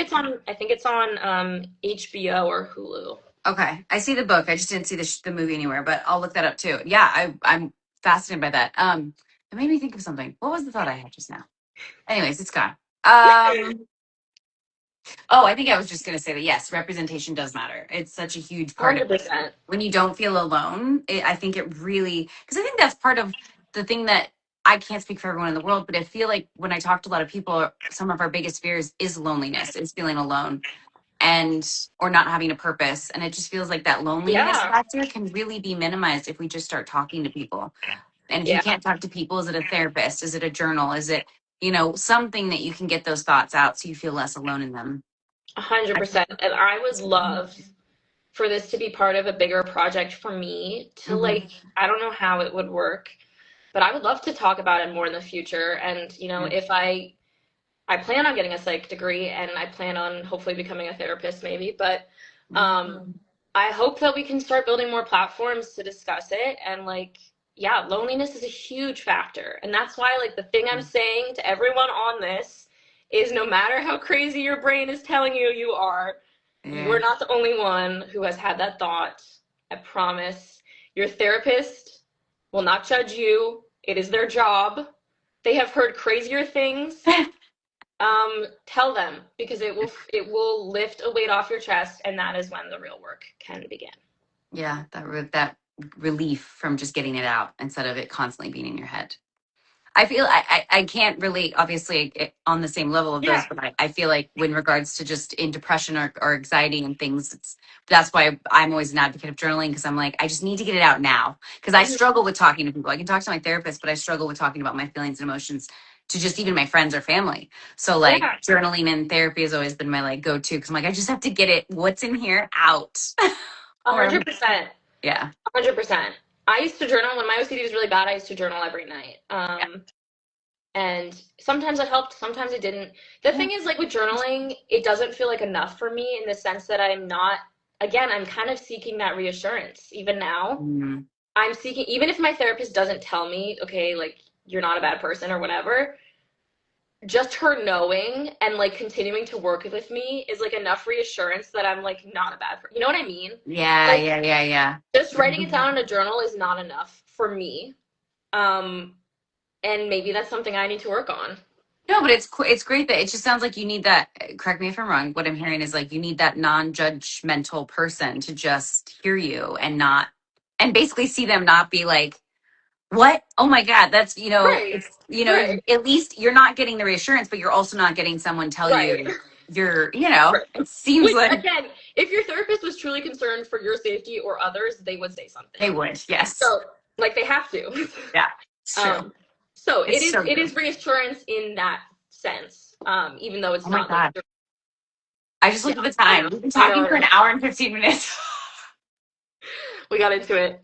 B: I think it's on HBO or Hulu.
A: Okay. I see the book. I just didn't see the movie anywhere, but I'll look that up too. Yeah, I'm fascinated by that. It made me think of something. What was the thought I had just now? Anyways, it's gone. Oh, I think I was just going to say that yes, representation does matter. It's such a huge part of it.
B: 100%.
A: When you don't feel alone, I think it really, because I think that's part of the thing that I can't speak for everyone in the world, but I feel like when I talk to a lot of people, some of our biggest fears is loneliness, is feeling alone and or not having a purpose. And it just feels like that loneliness
B: Yeah.
A: factor can really be minimized if we just start talking to people. And if you
B: Yeah.
A: can't talk to people, is it a therapist? Is it a journal? Is it, something that you can get those thoughts out so you feel less alone in them?
B: 100%. And I would love for this to be part of a bigger project for me to
A: Mm-hmm.
B: like, I don't know how it would work, but I would love to talk about it more in the future. And,
A: Yeah.
B: if I plan on getting a psych degree and I plan on hopefully becoming a therapist maybe, but um
A: Mhm.
B: I hope that we can start building more platforms to discuss it and like yeah, loneliness is a huge factor. And that's why like the thing I'm saying to everyone on this is no matter how crazy your brain is telling you you are, you are
A: Yeah.
B: not the only one who has had that thought. I promise. Your therapist will not judge you. It is their job. They have heard crazier things. Tell them because it will lift a weight off your chest, and that is when the real work can begin.
A: Yeah, that relief from just getting it out instead of it constantly being in your head. I feel I can't relate, obviously, on the same level of those,
B: Yeah.
A: but I feel like when regards to just in depression or anxiety and things, that's why I'm always an advocate of journaling because I'm like, I just need to get it out now because I
B: Mhm.
A: struggle with talking to people. I can talk to my therapist, but I struggle with talking about my feelings and emotions to just even my friends or family. So like
B: Yeah.
A: journaling and therapy has always been my like go-to because I'm like, I just have to get it, what's in here out.
B: A
A: Or
B: hundred percent.
A: yeah.
B: 100%. I used to journal when my OCD was really bad. I used to journal every night. And sometimes it helped, sometimes it didn't. The
A: Yeah.
B: thing is, like with journaling, it doesn't feel like enough for me in the sense that I'm not, again, I'm kind of seeking that reassurance. Even now,
A: Mm,
B: I'm seeking, even if my therapist doesn't tell me, okay, like you're not a bad person or whatever, just her knowing and like continuing to work with me is like enough reassurance that I'm like not a bad person. You know what I mean?
A: yeah,
B: Like
A: yeah, yeah, yeah.
B: just writing it down in a journal is not enough for me. Um, and maybe that's something I need to work on.
A: No, but it's great that it just sounds like you need that. Correct me if I'm wrong. What I'm hearing is like you need that non-judgmental person to just hear you and not, and basically see them not be like, what? Oh my God, that's
B: Right,
A: it's
B: right,
A: at least you're not getting the reassurance, but you're also not getting someone tell
B: right.
A: you you're
B: Right.
A: it seems
B: Which
A: like
B: again, if your therapist was truly concerned for your safety or others, they would say
A: they
B: something.
A: would. Yes,
B: So like they have to.
A: yeah, it's true.
B: So it
A: It's
B: is
A: so
B: it
A: good.
B: is reassurance in that sense. Even though it's
A: Oh my
B: not like
A: God, I just
B: yeah,
A: looked at the
B: I
A: time.
B: know.
A: We've been
B: I know,
A: talking
B: I
A: for an
B: know.
A: hour and 15 minutes.
B: We got into it.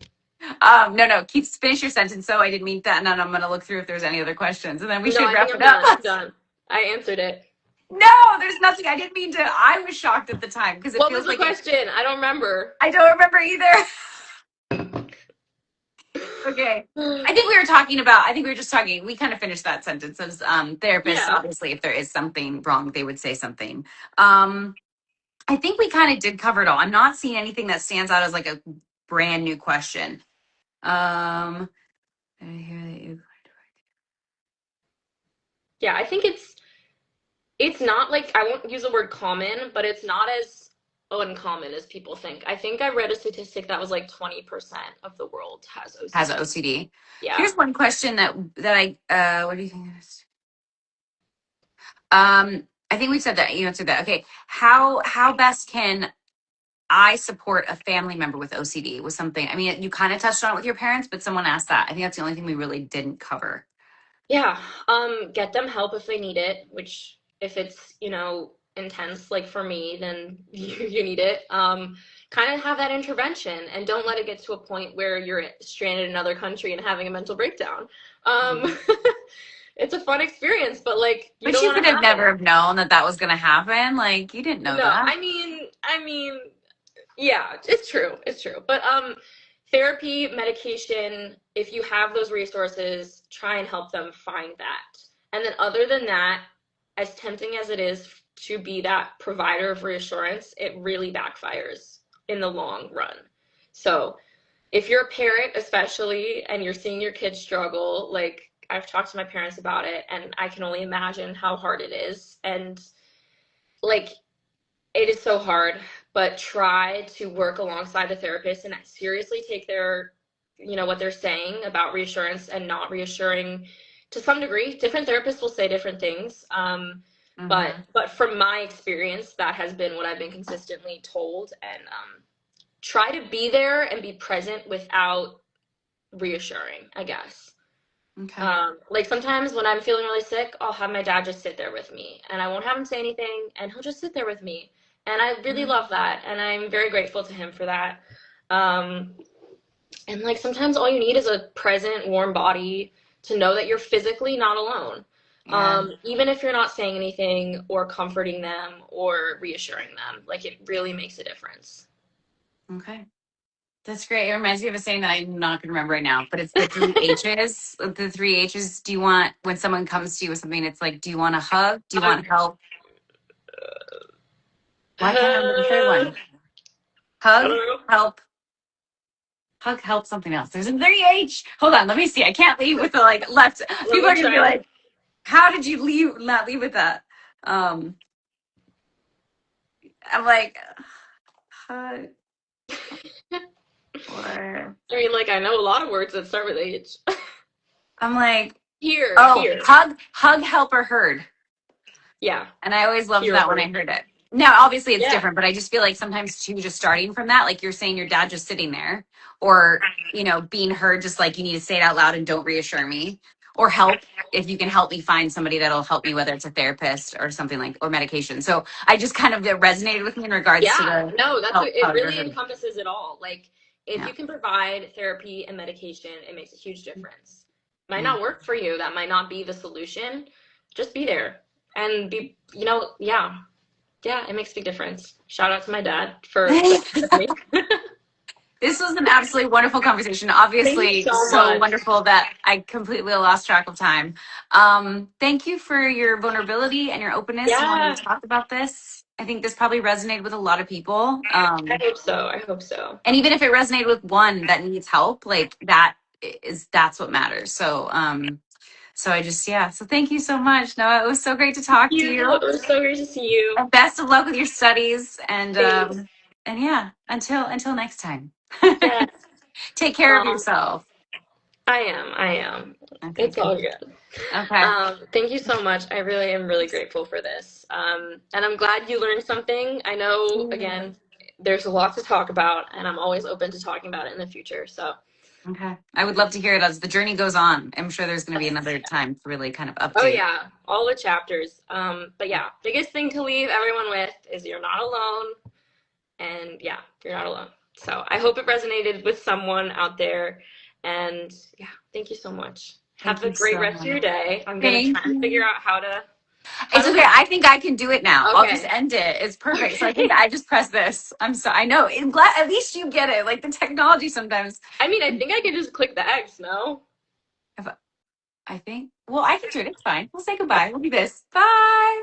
A: No, finish your sentence. So I didn't mean that. And then I'm going to look through if there's any other questions and then we
B: No,
A: should
B: I think
A: wrap
B: I'm
A: it up.
B: done. I'm done. I answered it.
A: No, there's nothing. I didn't mean to. I was shocked at the time because it
B: What was
A: feels
B: the
A: like
B: question? I don't remember.
A: I don't remember either. Okay. I think we were just talking, we kind of finished that sentence as therapists,
B: Yeah.
A: obviously, if there is something wrong, they would say something. Um, I think we kind of did cover it all. I'm not seeing anything that stands out as like a brand new question. Did I hear that you?
B: Yeah, I think it's not like I won't use the word common, but it's not as uncommon as people think. I think I read a statistic that was like 20% of the world has
A: Has
B: OCD.
A: OCD.
B: Yeah.
A: Here's one question that I what do you think it is? I think we said that you answered that. Okay. How best can I support a family member with OCD was something. I mean, you kind of touched on it with your parents, but someone asked that. I think that's the only thing we really didn't cover.
B: Yeah. Get them help if they need it, which if it's, intense like for me, then you need it. Kind of have that intervention and don't let it get to a point where you're stranded in another country and having a mental breakdown.
A: Mhm.
B: Um, it's a fun experience, but like you
A: But
B: don't
A: you
B: want
A: could
B: to
A: have
B: have it.
A: never have known that that was going to happen. Like you didn't know
B: No,
A: that.
B: I mean, yeah, it's true. It's true. But therapy, medication, if you have those resources, try and help them find that. And then other than that, as tempting as it is to be that provider of reassurance, it really backfires in the long run. So, if you're a parent especially and you're seeing your kids struggle, like I've talked to my parents about it and I can only imagine how hard it is. And like it is so hard, but try to work alongside the therapist and seriously take what they're saying about reassurance and not reassuring to some degree. Different therapists will say different things. But
A: Hmm.
B: but from my experience, that has been what I've been consistently told. And try to be there and be present without reassuring, I guess.
A: Okay.
B: Like sometimes when I'm feeling really sick, I'll have my dad just sit there with me and I won't have him say anything and he'll just sit there with me. And I really
A: Mhm.
B: love that. And I'm very grateful to him for that. Um, and like sometimes all you need is a present, warm body to know that you're physically not alone.
A: Yeah.
B: Even if you're not saying anything or comforting them or reassuring them, like it really makes a difference.
A: Okay. That's great. It reminds me of a saying that I'm not going to remember right now, but it's the three H's. The three H's. Do you want, when someone comes to you with something, it's like, do you want a hug? Do you want help? Why can't I remember the third
B: I
A: one? Hug,
B: don't know.
A: help, hug, help, something else. There's a three H. Hold on. Let me see. I can't leave with the like left.
B: Let
A: People are
B: me
A: going to be
B: try.
A: like, how did you leave, not leave with that? Um, I'm like, hug or
B: I mean, like I know a lot of words that start with H.
A: I'm like,
B: Here,
A: oh,
B: here.
A: hug, help, or heard.
B: Yeah,
A: And I always loved
B: here,
A: that when I
B: her.
A: heard it. Now, obviously, it's
B: Yeah,
A: different, but I just feel like sometimes too, just starting from that, like you're saying, your dad just sitting there, or being heard, just like you need to say it out loud and don't reassure me, or help if you can help me find somebody that'll help me, whether it's a therapist or something like or medication. So I just kind of it resonated with me in regards to
B: yeah.
A: the
B: No,
A: help,
B: it
A: hug, or
B: really
A: heard.
B: encompasses it all. Like, if
A: Yeah,
B: you can provide therapy and medication, it makes a huge difference. Might
A: yeah.
B: not work for you. That might not be the solution. Just be there and be, yeah, yeah. It makes a big difference. Shout out to my dad for sticking with me.
A: This was an absolutely wonderful conversation.
B: Thank you
A: Obviously,
B: so
A: so
B: much.
A: wonderful that I completely lost track of time. Thank you for your vulnerability and your openness to wanting
B: Yeah,
A: to talk about this. I think this probably resonated with a lot of people.
B: I hope so. I hope so.
A: And even if it resonated with one that needs help, like that's what matters. So I just, yeah. So thank you so much. Noah, it was so great to talk to
B: You.
A: you.
B: It was so great to see you.
A: And best of luck with your studies.
B: Thanks.
A: And yeah, until next time.
B: Yes.
A: Take care of
B: Um,
A: yourself.
B: I am. I am.
A: Okay,
B: It's
A: good.
B: all good.
A: Okay.
B: Thank you so much. I really am really grateful for this. And I'm glad you learned something. I know, again, there's a lot to talk about, and I'm always open to talking about it in the future. So,
A: Okay. I would love to hear it as the journey goes on. I'm sure there's going to be another time to really kind of
B: oh
A: update.
B: yeah, all the chapters. But yeah, biggest thing to leave everyone with is you're not alone, and yeah, you're not alone. So I hope it resonated with someone out there, and yeah, thank you so much.
A: Thank
B: Have a
A: you
B: great
A: so
B: rest of
A: much.
B: your day. I'm gonna
A: Thank
B: try and figure
A: you.
B: out how to How
A: It's
B: does
A: okay.
B: it?
A: I think I can do it now. I'll just
B: Okay.
A: end it. It's perfect. So I think
B: Okay.
A: I just press this. I'm so I know. I'm glad at least you get it. Like the technology sometimes.
B: I mean, I think I could just click the X, no?
A: If I think well, I can do it. It's fine. We'll say goodbye. We'll do this. Bye.